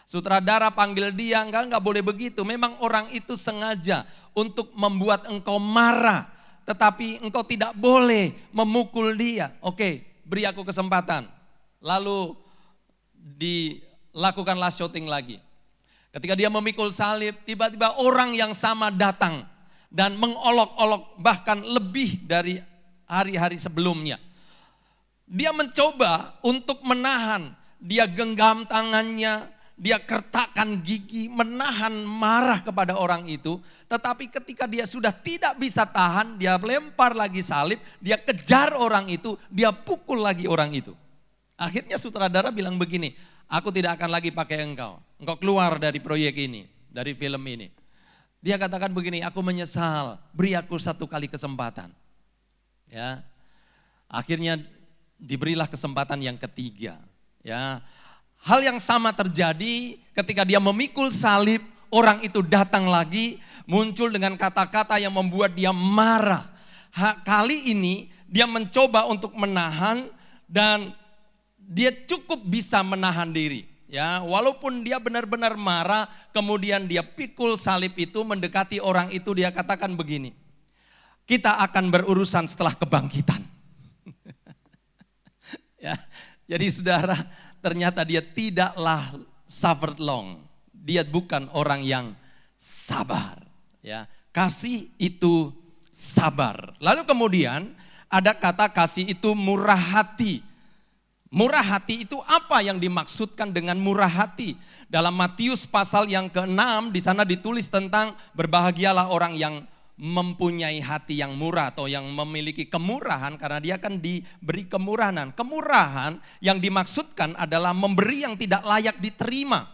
Sutradara panggil dia, enggak boleh begitu. Memang orang itu sengaja untuk membuat engkau marah. Tetapi engkau tidak boleh memukul dia. Oke, beri aku kesempatan. Lalu dilakukanlah syuting lagi. Ketika dia memikul salib, tiba-tiba orang yang sama datang. Dan mengolok-olok bahkan lebih dari hari-hari sebelumnya. Dia mencoba untuk menahan. Dia genggam tangannya, dia kertakkan gigi, menahan marah kepada orang itu. Tetapi ketika dia sudah tidak bisa tahan, dia lempar lagi salib, dia kejar orang itu, dia pukul lagi orang itu. Akhirnya sutradara bilang begini, aku tidak akan lagi pakai engkau keluar dari proyek ini, dari film ini. Dia katakan begini, aku menyesal, beri aku 1 kali kesempatan. Ya, akhirnya diberilah kesempatan yang ketiga. Ya, hal yang sama terjadi ketika dia memikul salib, orang itu datang lagi, muncul dengan kata-kata yang membuat dia marah. Kali ini dia mencoba untuk menahan dan dia cukup bisa menahan diri. Ya, walaupun dia benar-benar marah, kemudian dia pikul salib itu, mendekati orang itu, dia katakan begini, kita akan berurusan setelah kebangkitan. Ya, jadi saudara, ternyata dia tidaklah suffered long. Dia bukan orang yang sabar. Ya, kasih itu sabar. Lalu kemudian ada kata kasih itu murah hati. Murah hati itu apa yang dimaksudkan dengan murah hati? Dalam Matius pasal yang ke-6 di sana ditulis tentang berbahagialah orang yang mempunyai hati yang murah atau yang memiliki kemurahan karena dia akan diberi kemurahan. Kemurahan yang dimaksudkan adalah memberi yang tidak layak diterima.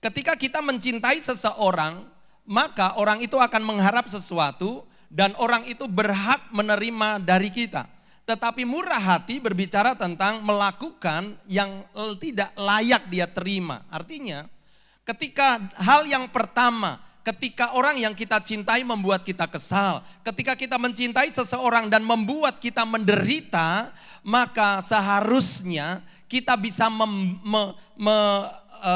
Ketika kita mencintai seseorang, maka orang itu akan mengharap sesuatu dan orang itu berhak menerima dari kita. Tetapi murah hati berbicara tentang melakukan yang tidak layak dia terima. Artinya ketika hal yang pertama, ketika orang yang kita cintai membuat kita kesal, ketika kita mencintai seseorang dan membuat kita menderita, maka seharusnya kita bisa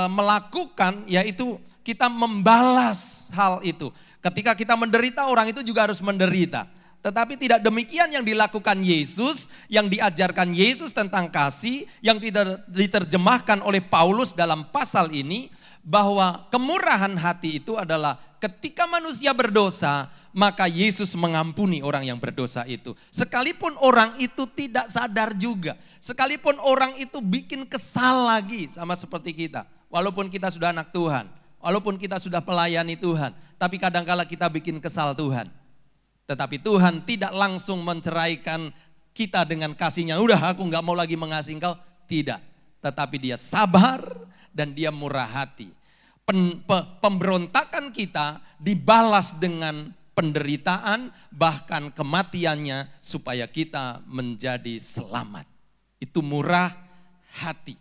melakukan, yaitu kita membalas hal itu. Ketika kita menderita, orang itu juga harus menderita. Tetapi tidak demikian yang dilakukan Yesus, yang diajarkan Yesus tentang kasih, yang diterjemahkan oleh Paulus dalam pasal ini, bahwa kemurahan hati itu adalah ketika manusia berdosa, maka Yesus mengampuni orang yang berdosa itu. Sekalipun orang itu tidak sadar juga, sekalipun orang itu bikin kesal lagi sama seperti kita, walaupun kita sudah anak Tuhan, walaupun kita sudah pelayani Tuhan, tapi kadangkala kita bikin kesal Tuhan. Tetapi Tuhan tidak langsung menceraikan kita dengan kasihnya. Udah aku gak mau lagi mengasihi engkau. Tidak. Tetapi dia sabar dan dia murah hati. Pemberontakan kita dibalas dengan penderitaan bahkan kematiannya supaya kita menjadi selamat. Itu murah hati.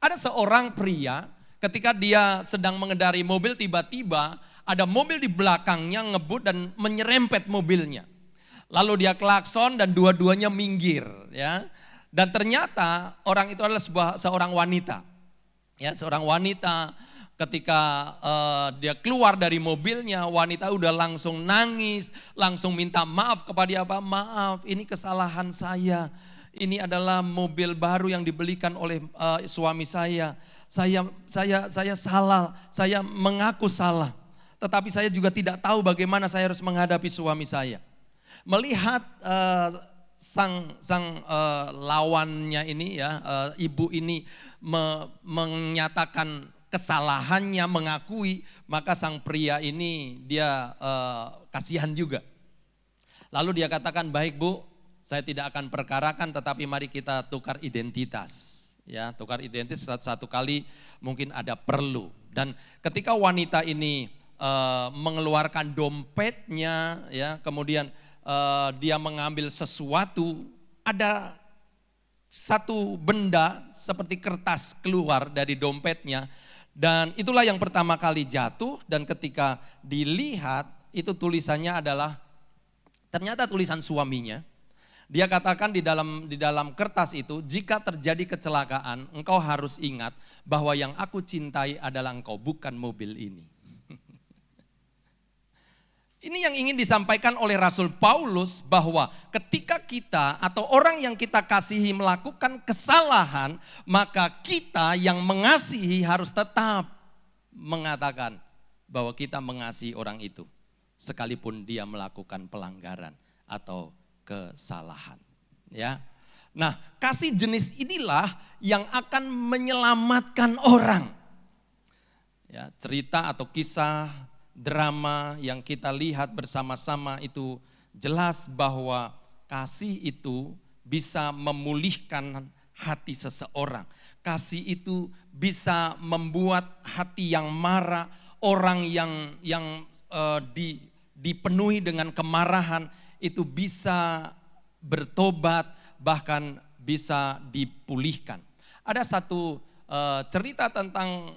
Ada seorang pria ketika dia sedang mengendari mobil tiba-tiba ada mobil di belakangnya ngebut dan menyerempet mobilnya. Lalu dia klakson dan dua-duanya minggir, ya. Dan ternyata orang itu adalah seorang wanita. Ya, seorang wanita ketika dia keluar dari mobilnya, wanita udah langsung nangis, langsung minta maaf kepada dia, Pak, maaf, ini kesalahan saya. Ini adalah mobil baru yang dibelikan oleh suami saya. Saya salah, saya mengaku salah. Tetapi saya juga tidak tahu bagaimana saya harus menghadapi suami saya. Melihat sang lawannya ini, ya, ibu ini menyatakan kesalahannya, mengakui, maka sang pria ini dia kasihan juga. Lalu dia katakan, baik Bu, saya tidak akan perkarakan, tetapi mari kita tukar identitas. Ya, tukar identitas satu kali mungkin ada perlu. Dan ketika wanita ini mengeluarkan dompetnya, ya, kemudian dia mengambil sesuatu, ada satu benda seperti kertas keluar dari dompetnya, dan itulah yang pertama kali jatuh. Dan ketika dilihat itu tulisannya adalah ternyata tulisan suaminya. Dia katakan di dalam kertas itu, jika terjadi kecelakaan engkau harus ingat bahwa yang aku cintai adalah engkau, bukan mobil ini. Ini yang ingin disampaikan oleh Rasul Paulus, bahwa ketika kita atau orang yang kita kasihi melakukan kesalahan, maka kita yang mengasihi harus tetap mengatakan bahwa kita mengasihi orang itu, sekalipun dia melakukan pelanggaran atau kesalahan. Ya, nah, kasih jenis inilah yang akan menyelamatkan orang. Ya, cerita atau kisah drama yang kita lihat bersama-sama itu jelas bahwa kasih itu bisa memulihkan hati seseorang. Kasih itu bisa membuat hati yang marah, orang yang dipenuhi dengan kemarahan itu bisa bertobat, bahkan bisa dipulihkan. Ada satu cerita tentang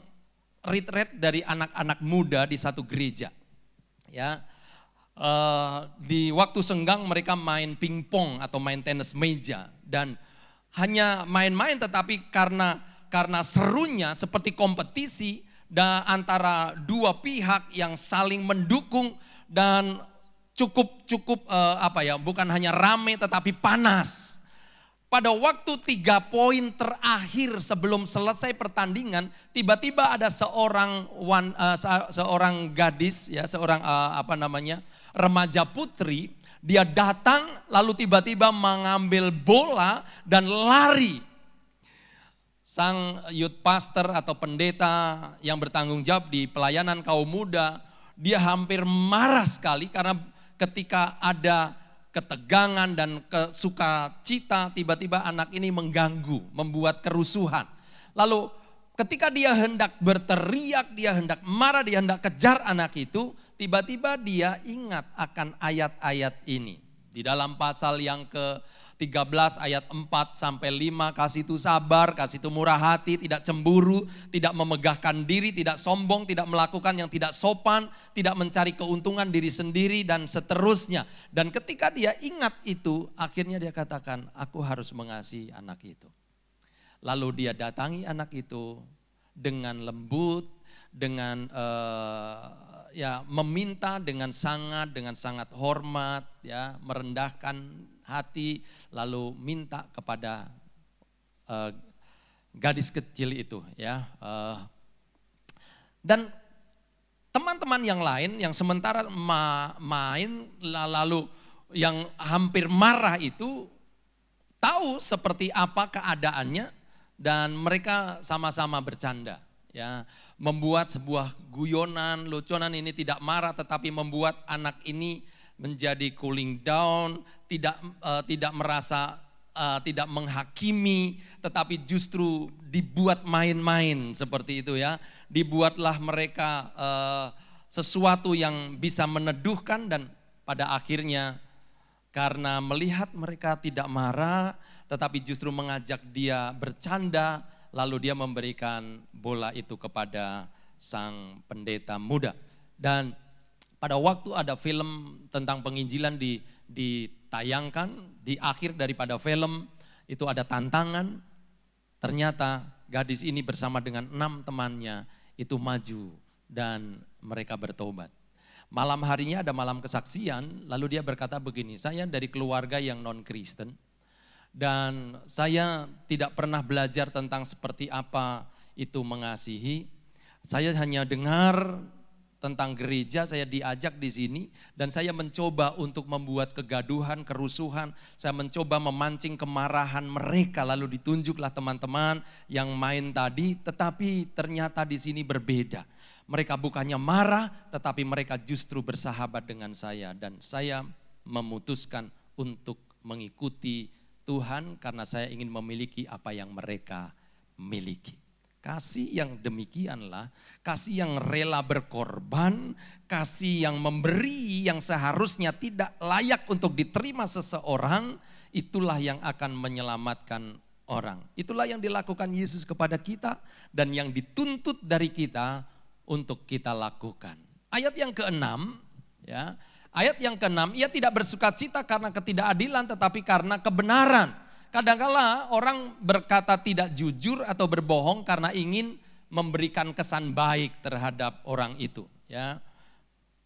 retreat dari anak-anak muda di satu gereja. Ya, di waktu senggang mereka main pingpong atau main tenis meja, dan hanya main-main, tetapi karena serunya seperti kompetisi antara dua pihak yang saling mendukung dan cukup bukan hanya rame tetapi panas. Pada waktu 3 poin terakhir sebelum selesai pertandingan, tiba-tiba ada seorang gadis, ya, seorang remaja putri, dia datang lalu tiba-tiba mengambil bola dan lari. Sang youth pastor atau pendeta yang bertanggung jawab di pelayanan kaum muda, dia hampir marah sekali karena ketika ada ketegangan dan sukacita, tiba-tiba anak ini mengganggu, membuat kerusuhan. Lalu ketika dia hendak berteriak, dia hendak marah, dia hendak kejar anak itu, tiba-tiba dia ingat akan ayat-ayat ini. Di dalam pasal yang ke-13 ayat 4-5, kasih itu sabar, kasih itu murah hati, tidak cemburu, tidak memegahkan diri, tidak sombong, tidak melakukan yang tidak sopan, tidak mencari keuntungan diri sendiri, dan seterusnya. Dan ketika dia ingat itu, akhirnya dia katakan, aku harus mengasihi anak itu. Lalu dia datangi anak itu dengan lembut, dengan meminta dengan sangat hormat, ya, merendahkan hati, lalu minta kepada gadis kecil itu, ya. Dan teman-teman yang lain yang sementara main lalu yang hampir marah itu tahu seperti apa keadaannya, dan mereka sama-sama bercanda, ya, membuat sebuah guyonan, lucunan. Ini tidak marah tetapi membuat anak ini menjadi cooling down, tidak merasa, tidak menghakimi, tetapi justru dibuat main-main seperti itu, ya. Dibuatlah mereka sesuatu yang bisa meneduhkan, dan pada akhirnya karena melihat mereka tidak marah tetapi justru mengajak dia bercanda, lalu dia memberikan bola itu kepada sang pendeta muda. Dan pada waktu ada film tentang penginjilan ditayangkan, di akhir daripada film itu ada tantangan. Ternyata gadis ini bersama dengan 6 temannya itu maju dan mereka bertobat. Malam harinya ada malam kesaksian, lalu dia berkata begini, saya dari keluarga yang non-Kristen dan saya tidak pernah belajar tentang seperti apa itu mengasihi. Saya hanya dengar tentang gereja, saya diajak di sini dan saya mencoba untuk membuat kegaduhan, kerusuhan. Saya mencoba memancing kemarahan mereka, lalu ditunjuklah teman-teman yang main tadi, tetapi ternyata di sini berbeda. Mereka bukannya marah, tetapi mereka justru bersahabat dengan saya, dan saya memutuskan untuk mengikuti Tuhan karena saya ingin memiliki apa yang mereka miliki. Kasih yang demikianlah, kasih yang rela berkorban, kasih yang memberi yang seharusnya tidak layak untuk diterima seseorang, itulah yang akan menyelamatkan orang. Itulah yang dilakukan Yesus kepada kita dan yang dituntut dari kita untuk kita lakukan. Ayat yang ke-6, ya. Ayat yang ke-6, ia tidak bersukacita karena ketidakadilan tetapi karena kebenaran. Kadangkala orang berkata tidak jujur atau berbohong karena ingin memberikan kesan baik terhadap orang itu, ya.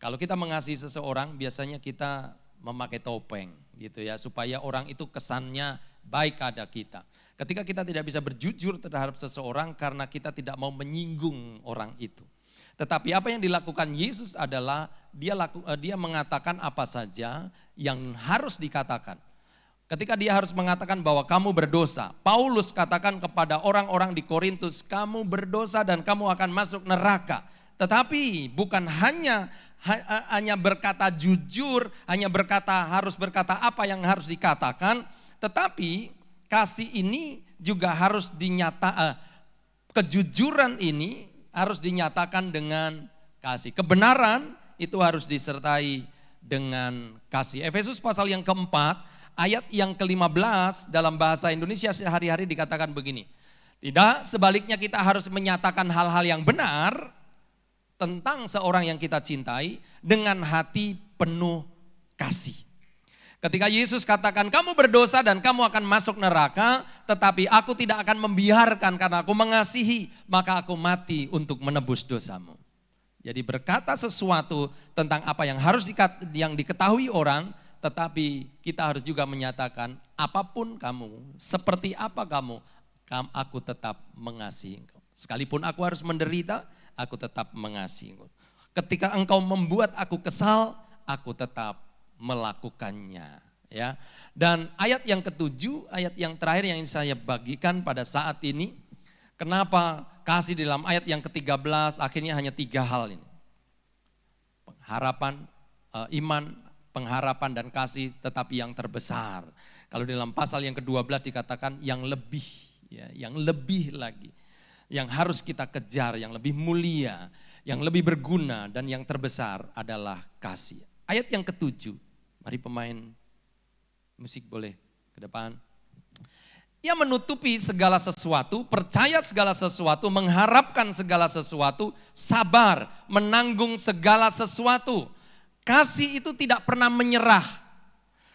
Kalau kita mengasihi seseorang biasanya kita memakai topeng gitu, ya, supaya orang itu kesannya baik pada kita. Ketika kita tidak bisa berjujur terhadap seseorang karena kita tidak mau menyinggung orang itu. Tetapi apa yang dilakukan Yesus adalah dia mengatakan apa saja yang harus dikatakan. Ketika dia harus mengatakan bahwa kamu berdosa, Paulus katakan kepada orang-orang di Korintus, kamu berdosa dan kamu akan masuk neraka. Tetapi bukan hanya berkata jujur, harus berkata apa yang harus dikatakan, tetapi kasih ini juga harus kejujuran ini harus dinyatakan dengan kasih. Kebenaran itu harus disertai dengan kasih. Efesus pasal yang keempat, ayat yang ke-15 dalam bahasa Indonesia sehari-hari dikatakan begini. Tidak, sebaliknya kita harus menyatakan hal-hal yang benar tentang seorang yang kita cintai dengan hati penuh kasih. Ketika Yesus katakan kamu berdosa dan kamu akan masuk neraka, tetapi aku tidak akan membiarkan karena aku mengasihi, maka aku mati untuk menebus dosamu. Jadi berkata sesuatu tentang apa yang harus yang diketahui orang, tetapi kita harus juga menyatakan apapun kamu, seperti apa kamu, aku tetap mengasihi engkau. Sekalipun aku harus menderita, aku tetap mengasihi engkau. Ketika engkau membuat aku kesal, aku tetap melakukannya. Ya. Dan ayat yang ketujuh, ayat yang terakhir yang ingin saya bagikan pada saat ini, kenapa kasih dalam ayat yang ke-13 akhirnya hanya 3 hal ini. Pengharapan, iman, pengharapan dan kasih, tetapi yang terbesar. Kalau dalam pasal yang ke-12 dikatakan yang lebih, ya, yang lebih lagi. Yang harus kita kejar, yang lebih mulia, yang lebih berguna dan yang terbesar adalah kasih. Ayat yang ke-7, mari pemain musik boleh ke depan. Ia menutupi segala sesuatu, percaya segala sesuatu, mengharapkan segala sesuatu, sabar, menanggung segala sesuatu. Kasih itu tidak pernah menyerah.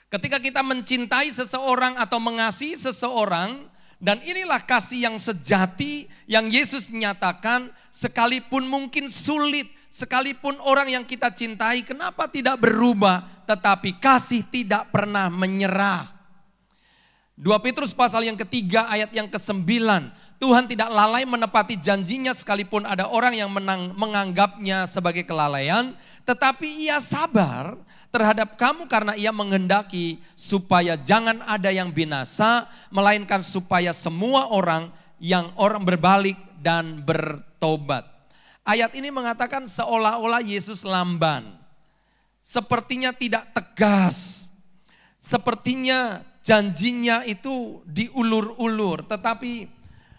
Ketika kita mencintai seseorang atau mengasihi seseorang, dan inilah kasih yang sejati yang Yesus nyatakan, sekalipun mungkin sulit, sekalipun orang yang kita cintai kenapa tidak berubah, tetapi kasih tidak pernah menyerah. 2 Petrus pasal yang ketiga ayat yang ke-9, Tuhan tidak lalai menepati janjinya sekalipun ada orang yang menganggapnya sebagai kelalaian, tetapi ia sabar terhadap kamu karena ia menghendaki supaya jangan ada yang binasa, melainkan supaya semua orang berbalik dan bertobat. Ayat ini mengatakan seolah-olah Yesus lamban, sepertinya tidak tegas, sepertinya janjinya itu diulur-ulur, tetapi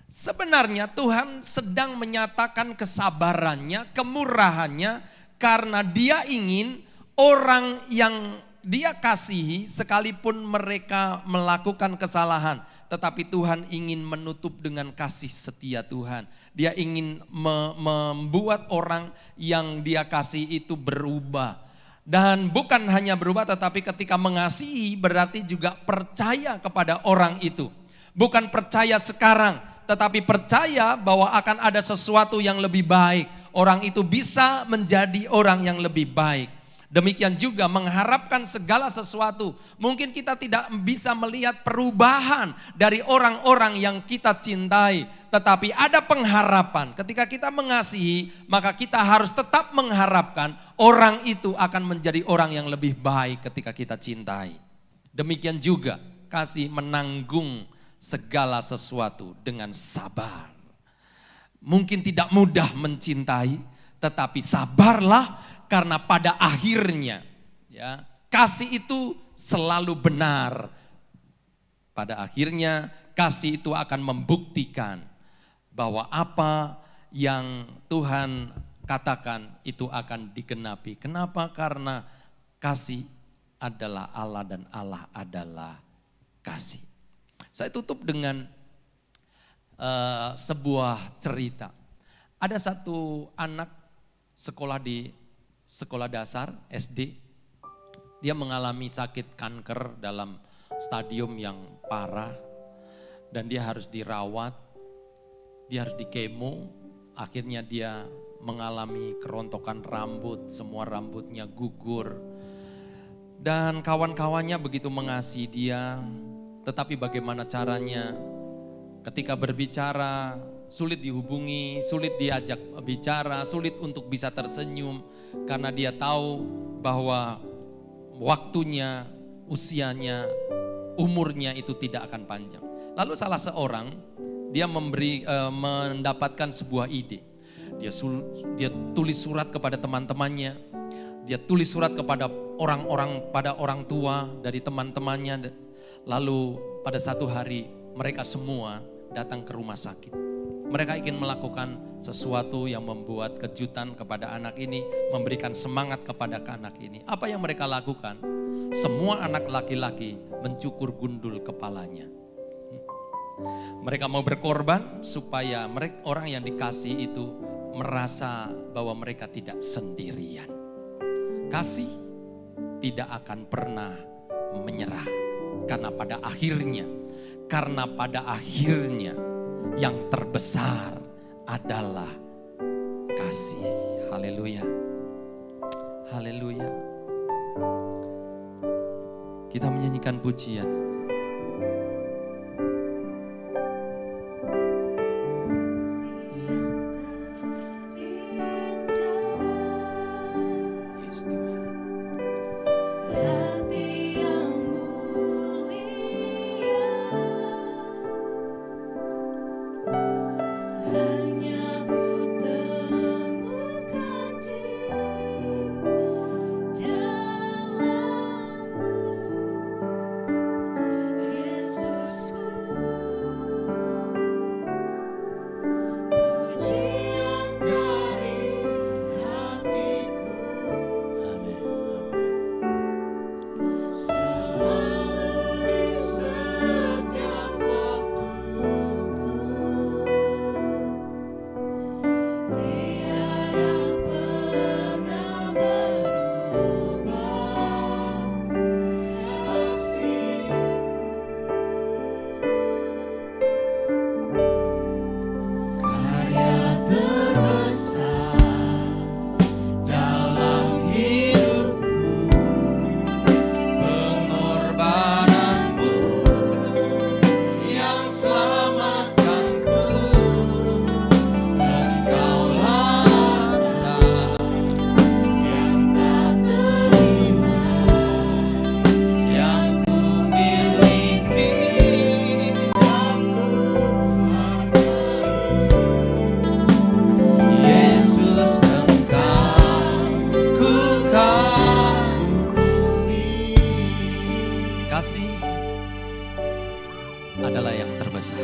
sebenarnya Tuhan sedang menyatakan kesabarannya, kemurahannya, karena Dia ingin orang yang Dia kasihi sekalipun mereka melakukan kesalahan, tetapi Tuhan ingin menutup dengan kasih setia Tuhan. Dia ingin membuat orang yang Dia kasihi itu berubah. Dan bukan hanya berubah, tetapi ketika mengasihi berarti juga percaya kepada orang itu. Bukan percaya sekarang, tetapi percaya bahwa akan ada sesuatu yang lebih baik. Orang itu bisa menjadi orang yang lebih baik. Demikian juga mengharapkan segala sesuatu. Mungkin kita tidak bisa melihat perubahan dari orang-orang yang kita cintai. Tetapi ada pengharapan. Ketika kita mengasihi, maka kita harus tetap mengharapkan orang itu akan menjadi orang yang lebih baik ketika kita cintai. Demikian juga kasih menanggung segala sesuatu dengan sabar. Mungkin tidak mudah mencintai, tetapi sabarlah. Karena pada akhirnya ya, kasih itu selalu benar. Pada akhirnya kasih itu akan membuktikan bahwa apa yang Tuhan katakan itu akan digenapi. Kenapa? Karena kasih adalah Allah dan Allah adalah kasih. Saya tutup dengan sebuah cerita. Ada satu anak sekolah di sekolah dasar SD, dia mengalami sakit kanker dalam stadium yang parah dan dia harus dirawat, dia harus dikemo, akhirnya dia mengalami kerontokan rambut, semua rambutnya gugur dan kawan-kawannya begitu mengasihi dia, tetapi bagaimana caranya ketika berbicara sulit dihubungi, sulit diajak bicara, sulit untuk bisa tersenyum karena dia tahu bahwa waktunya, usianya, umurnya itu tidak akan panjang. Lalu salah seorang dia mendapatkan sebuah ide. Dia tulis surat kepada teman-temannya, dia tulis surat kepada orang tua dari teman-temannya. Lalu pada satu hari mereka semua datang ke rumah sakit. Mereka ingin melakukan sesuatu yang membuat kejutan kepada anak ini, memberikan semangat kepada anak ini. Apa yang mereka lakukan? Semua anak laki-laki mencukur gundul kepalanya. Mereka mau berkorban supaya orang yang dikasih itu merasa bahwa mereka tidak sendirian. Kasih tidak akan pernah menyerah. Karena pada akhirnya yang terbesar adalah kasih. Haleluya. Haleluya. Kita menyanyikan pujian. Yes, Tuhan.
Hati yang mulia, hanya ku temukan di dalam-Mu, Yesusku. Pujian dari hatiku, selalu di setiap waktuku, tiada pernah berubah kasih. Karya terbesar dalam hidupku, pengorbananmu yang selamatkanku. Engkaulah harta yang tak terima, yang ku miliki, yang ku hargai. Yesus, Engkau ku kagumi.
Kasih adalah yang terbesar.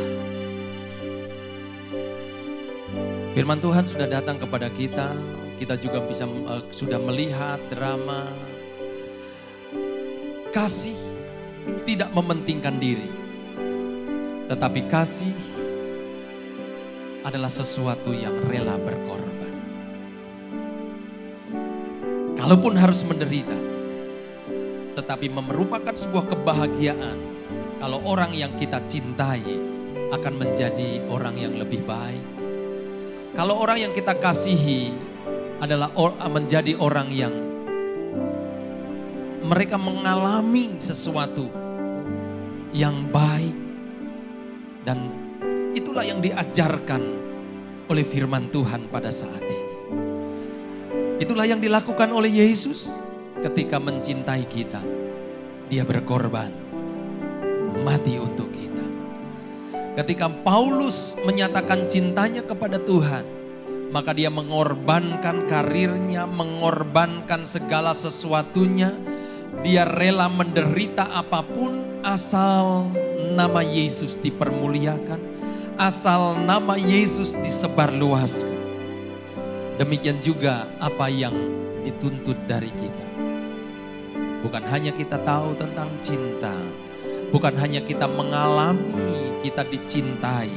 Firman Tuhan sudah datang kepada kita. Kita juga bisa sudah melihat drama. Kasih tidak mementingkan diri. Tetapi kasih adalah sesuatu yang rela berkorban. Kalaupun harus menderita, tetapi merupakan sebuah kebahagiaan kalau orang yang kita cintai akan menjadi orang yang lebih baik. Kalau orang yang kita kasihi adalah menjadi orang yang mereka mengalami sesuatu yang baik, dan itulah yang diajarkan oleh firman Tuhan pada saat ini. Itulah yang dilakukan oleh Yesus ketika mencintai kita. Dia berkorban, mati untuk kita. Ketika Paulus menyatakan cintanya kepada Tuhan, maka dia mengorbankan karirnya, mengorbankan segala sesuatunya. Dia rela menderita apapun asal nama Yesus dipermuliakan, asal nama Yesus disebarluaskan. Demikian juga apa yang dituntut dari kita. Bukan hanya kita tahu tentang cinta, bukan hanya kita mengalami kita dicintai,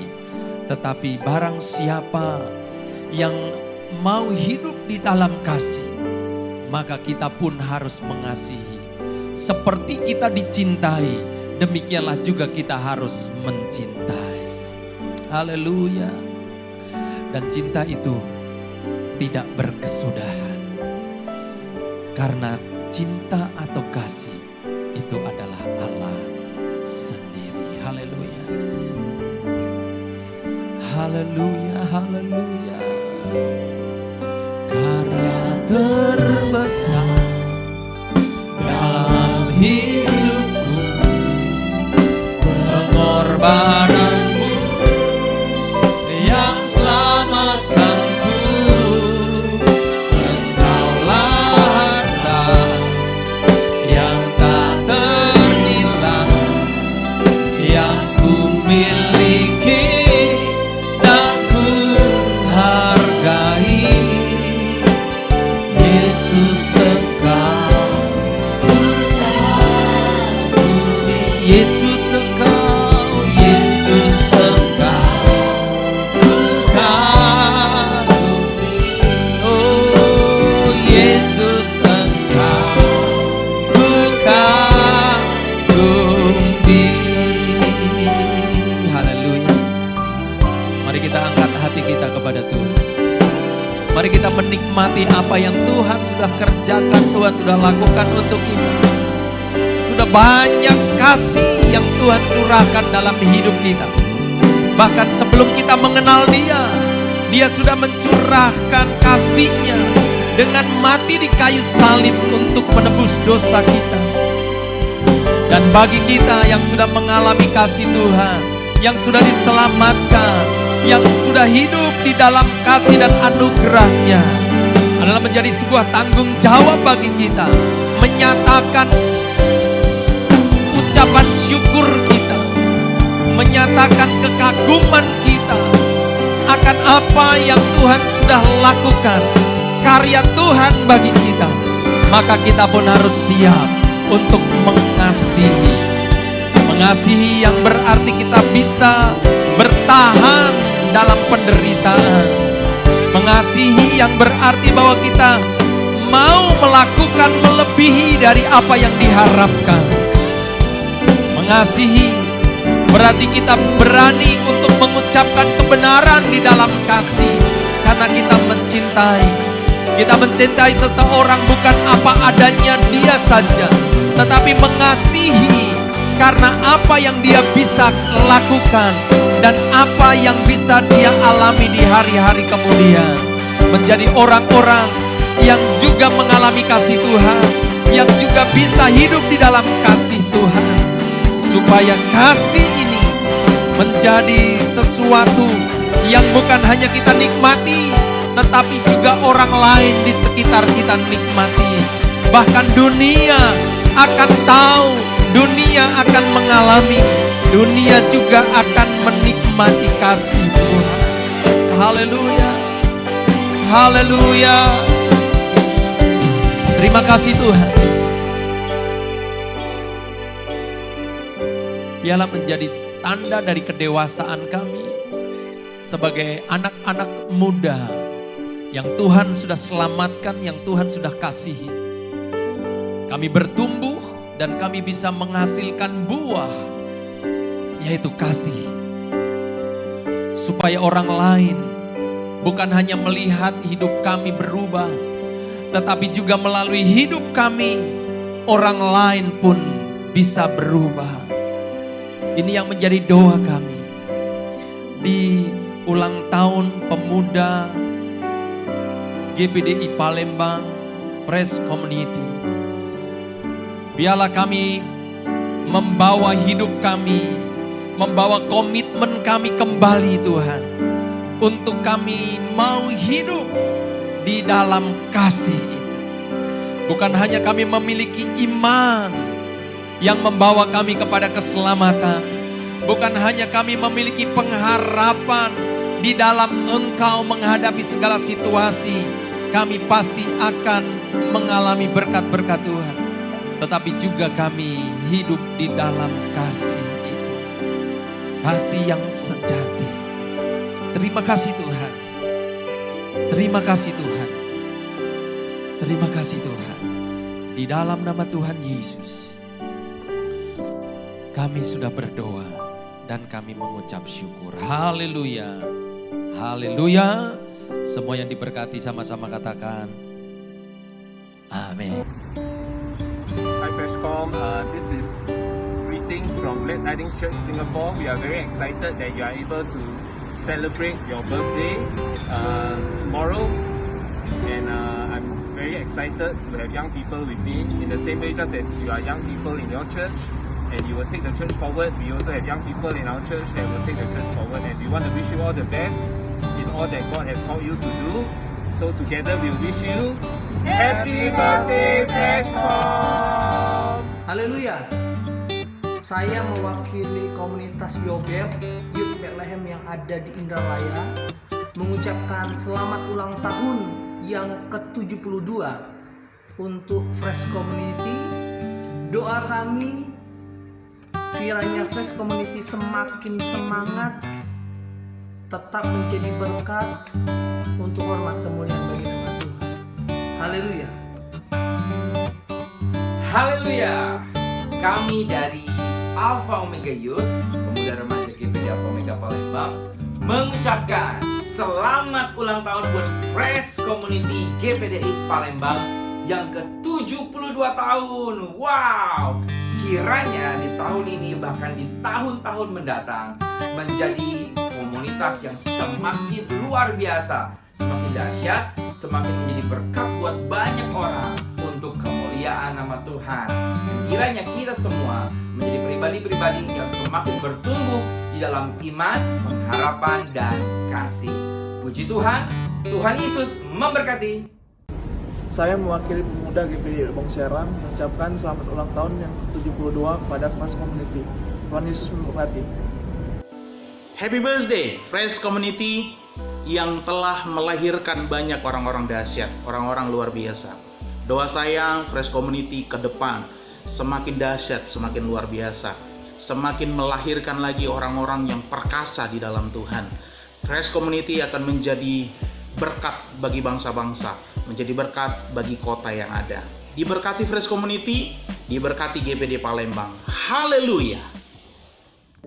tetapi barang siapa yang mau hidup di dalam kasih, maka kita pun harus mengasihi. Seperti kita dicintai, demikianlah juga kita harus mencintai. Haleluya. Dan cinta itu tidak berkesudahan. Karena cinta atau kasih itu adalah Allah sendiri. Haleluya. Haleluya, haleluya. Karya terbesar dalam hidupku, pengorbananmu yang selamatkanku. Engkaulah harta yang tak ternilai, yang ku miliki. Yesus Engkau, Yesus Engkau, ku kagumi. Oh Yesus Engkau, ku kagumi. Haleluya. Mari kita angkat hati kita kepada Tuhan. Mari kita menikmati apa yang Tuhan sudah kerjakan, Tuhan sudah lakukan untuk kita. Sudah banyak kasih yang Tuhan curahkan dalam hidup kita. Bahkan sebelum kita mengenal Dia, Dia sudah mencurahkan kasih-Nya dengan mati di kayu salib untuk menebus dosa kita. Dan bagi kita yang sudah mengalami kasih Tuhan, yang sudah diselamatkan, yang sudah hidup di dalam kasih dan anugerah-Nya, adalah menjadi sebuah tanggung jawab bagi kita menyatakan ucapan syukur kita, menyatakan kekaguman kita akan apa yang Tuhan sudah lakukan, karya Tuhan bagi kita. Maka kita pun harus siap untuk mengasihi. Mengasihi yang berarti kita bisa bertahan dalam penderitaan. Mengasihi yang berarti bahwa kita mau melakukan melebihi dari apa yang diharapkan. Mengasihi berarti kita berani untuk mengucapkan kebenaran di dalam kasih, karena kita mencintai. Kita mencintai seseorang bukan apa adanya dia saja, tetapi mengasihi karena apa yang dia bisa lakukan dan apa yang bisa dia alami di hari-hari kemudian. Menjadi orang-orang yang juga mengalami kasih Tuhan, yang juga bisa hidup di dalam kasih Tuhan, supaya kasih ini menjadi sesuatu yang bukan hanya kita nikmati, tetapi juga orang lain di sekitar kita nikmati. Bahkan dunia akan tahu, dunia akan mengalami, dunia juga akan menikmati kasih Tuhan. Haleluya, haleluya. Terima kasih Tuhan. Biarlah menjadi tanda dari kedewasaan kami sebagai anak-anak muda yang Tuhan sudah selamatkan, yang Tuhan sudah kasihi. Kami bertumbuh dan kami bisa menghasilkan buah, yaitu kasih. Supaya orang lain bukan hanya melihat hidup kami berubah, tetapi juga melalui hidup kami, orang lain pun bisa berubah. Ini yang menjadi doa kami di ulang tahun pemuda GPDI Palembang Fresh Community. Biarlah kami membawa hidup kami, membawa komitmen kami kembali Tuhan, untuk kami mau hidup di dalam kasih itu. Bukan hanya kami memiliki iman yang membawa kami kepada keselamatan, bukan hanya kami memiliki pengharapan di dalam Engkau menghadapi segala situasi, kami pasti akan mengalami berkat-berkat Tuhan, tetapi juga kami hidup di dalam kasih itu, kasih yang sejati. Terima kasih Tuhan, terima kasih Tuhan, terima kasih Tuhan. Di dalam nama Tuhan Yesus kami sudah berdoa dan kami mengucap syukur. Haleluya, haleluya. Semua yang diberkati sama-sama katakan amin.
Hi Freshcom, this is greetings from Glad Tidings Church Singapore. We are very excited that you are able to celebrate your birthday tomorrow, and I'm very excited to have young people with me in the same way just as you are young people in your church and you will take the church forward. We also have young people in our church that will take the church forward, and we want to wish you all the best in all that God has called you to do. So together we wish you happy birthday Freshcom.
Haleluya. Saya mewakili komunitas Yobel Youth Bethlehem yang ada di Indralaya mengucapkan selamat ulang tahun yang ke-72 untuk Fresh Community. Doa kami Kiranya Fresh Community semakin semangat, tetap menjadi berkat untuk hormat kemuliaan bagi nama Tuhan. Haleluya.
Haleluya. Kami dari Alpha Omega Youth, pemuda remaja GPD Alpha Omega Palembang, mengucapkan selamat ulang tahun buat Fresh Community GPDI Palembang yang ke-72 tahun. Wow! Kiranya di tahun ini bahkan di tahun-tahun mendatang menjadi komunitas yang semakin luar biasa, semakin dahsyat, semakin menjadi berkat buat banyak orang untuk kemuliaan nama Tuhan. Dan kiranya kita semua menjadi pribadi-pribadi yang semakin bertumbuh di dalam iman, pengharapan, dan kasih. Puji Tuhan, Tuhan Yesus memberkati.
Saya mewakili pemuda GPD Lebong Serang mengucapkan selamat ulang tahun yang ke-72 kepada Fresh Community. Tuhan Yesus memberkati.
Happy birthday Fresh Community yang telah melahirkan banyak orang-orang dahsyat, orang-orang luar biasa. Doa saya Fresh Community ke depan semakin dahsyat, semakin luar biasa, semakin melahirkan lagi orang-orang yang perkasa di dalam Tuhan. Fresh Community akan menjadi berkat bagi bangsa-bangsa, menjadi berkat bagi kota yang ada. Diberkati Fresh Community, diberkati GPD Palembang. Haleluya.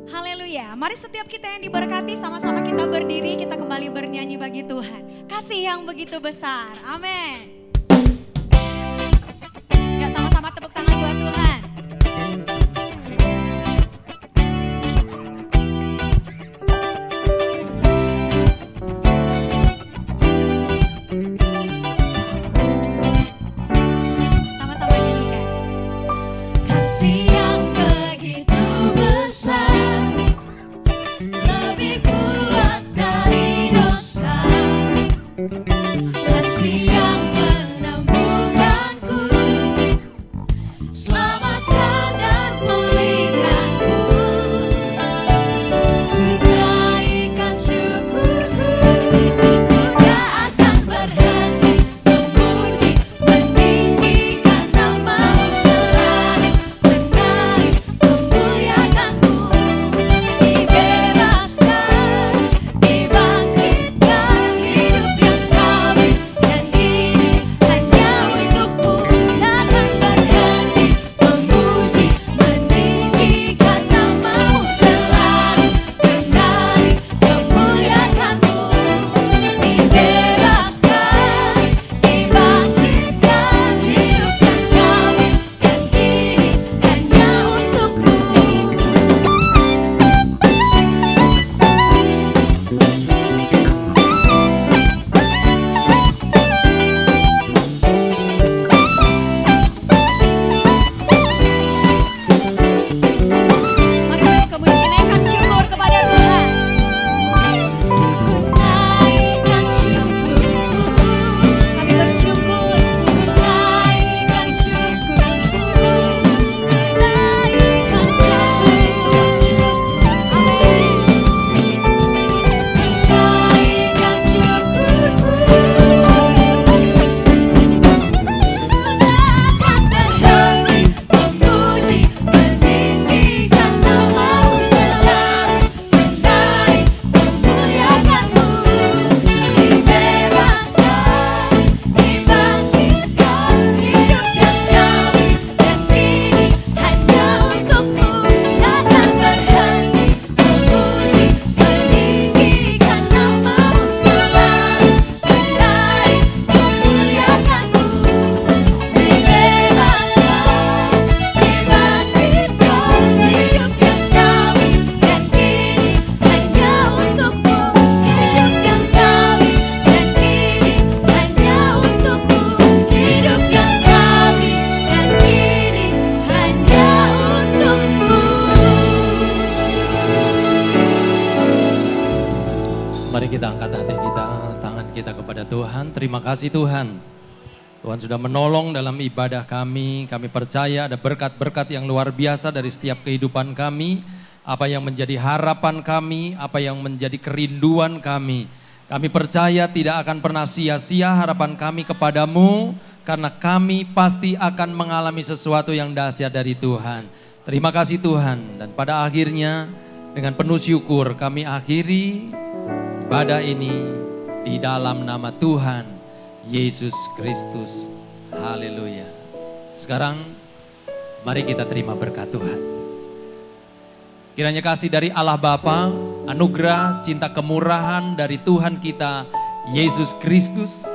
Haleluya. Mari setiap kita yang diberkati sama-sama kita berdiri, kita kembali bernyanyi bagi Tuhan. Kasih yang begitu besar. Amin. Ya, sama-sama tepuk tangan buat Tuhan. Sama-sama nyanyikan. Kasih yang begitu besar, lebih kuat dari dosa. Kasih yang menemukanku, selamatkan dan pulihkanku. Menaikkan syukurku, ku tak akan berhenti memuji, meninggikan namamu selalu, menarik, memuliakanmu. Dibebaskan, dibangkitkan, hidup yang kami dan kini hanya untukmu. Takkan berhenti memuji, meninggikan namamu selalu, menarik, memuliakanmu. Dibebaskan, dibangkitkan, hidup yang kami dan kini hanya untukmu. Mari Fresh Community naikkan syukur kepada Tuhan. Ku naikkan syukurku, kami bersyukur. Ku naikkan syukurku, ku naikkan syukurku. Amin. Ku naikkan syukurku, takkan berhenti memuji, meninggikan namamu selalu, menarik, memuliakanmu. Dibebaskan, dibangkitkan, hidup yang kami dan kini hanya untukmu. Takkan berhenti memuji, meninggikan namamu selalu, menarik, memuliakanmu. Dibebaskan, dibangkitkan, hidup yang kami dan kini hanya untukmu. Hidup yang kami dan kini hanya untukmu. Hidup yang kami dan kini hanya untukmu.
Mari kita angkat hati kita, tangan kita kepada Tuhan. Terima kasih Tuhan. Tuhan sudah menolong dalam ibadah kami. Kami percaya ada berkat-berkat yang luar biasa dari setiap kehidupan kami. Apa yang menjadi harapan kami, apa yang menjadi kerinduan kami. Kami percaya tidak akan pernah sia-sia harapan kami kepadamu. Karena kami pasti akan mengalami sesuatu yang dahsyat dari Tuhan. Terima kasih Tuhan. Dan pada akhirnya dengan penuh syukur kami akhiri ibadah ini di dalam nama Tuhan Yesus Kristus. Haleluya. Sekarang mari kita terima berkat Tuhan. Kiranya kasih dari Allah Bapa, anugerah, cinta kemurahan dari Tuhan kita Yesus Kristus,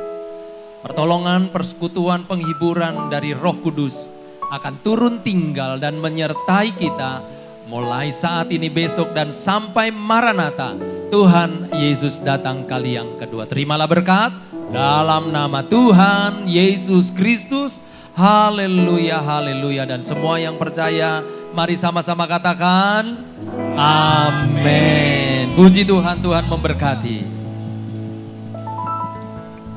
pertolongan, persekutuan, penghiburan dari Roh Kudus akan turun tinggal dan menyertai kita mulai saat ini, besok, dan sampai Maranatha. Tuhan Yesus datang kali yang kedua. Terimalah berkat dalam nama Tuhan Yesus Kristus. Haleluya, haleluya. Dan semua yang percaya, mari sama-sama katakan amin. Puji Tuhan, Tuhan memberkati.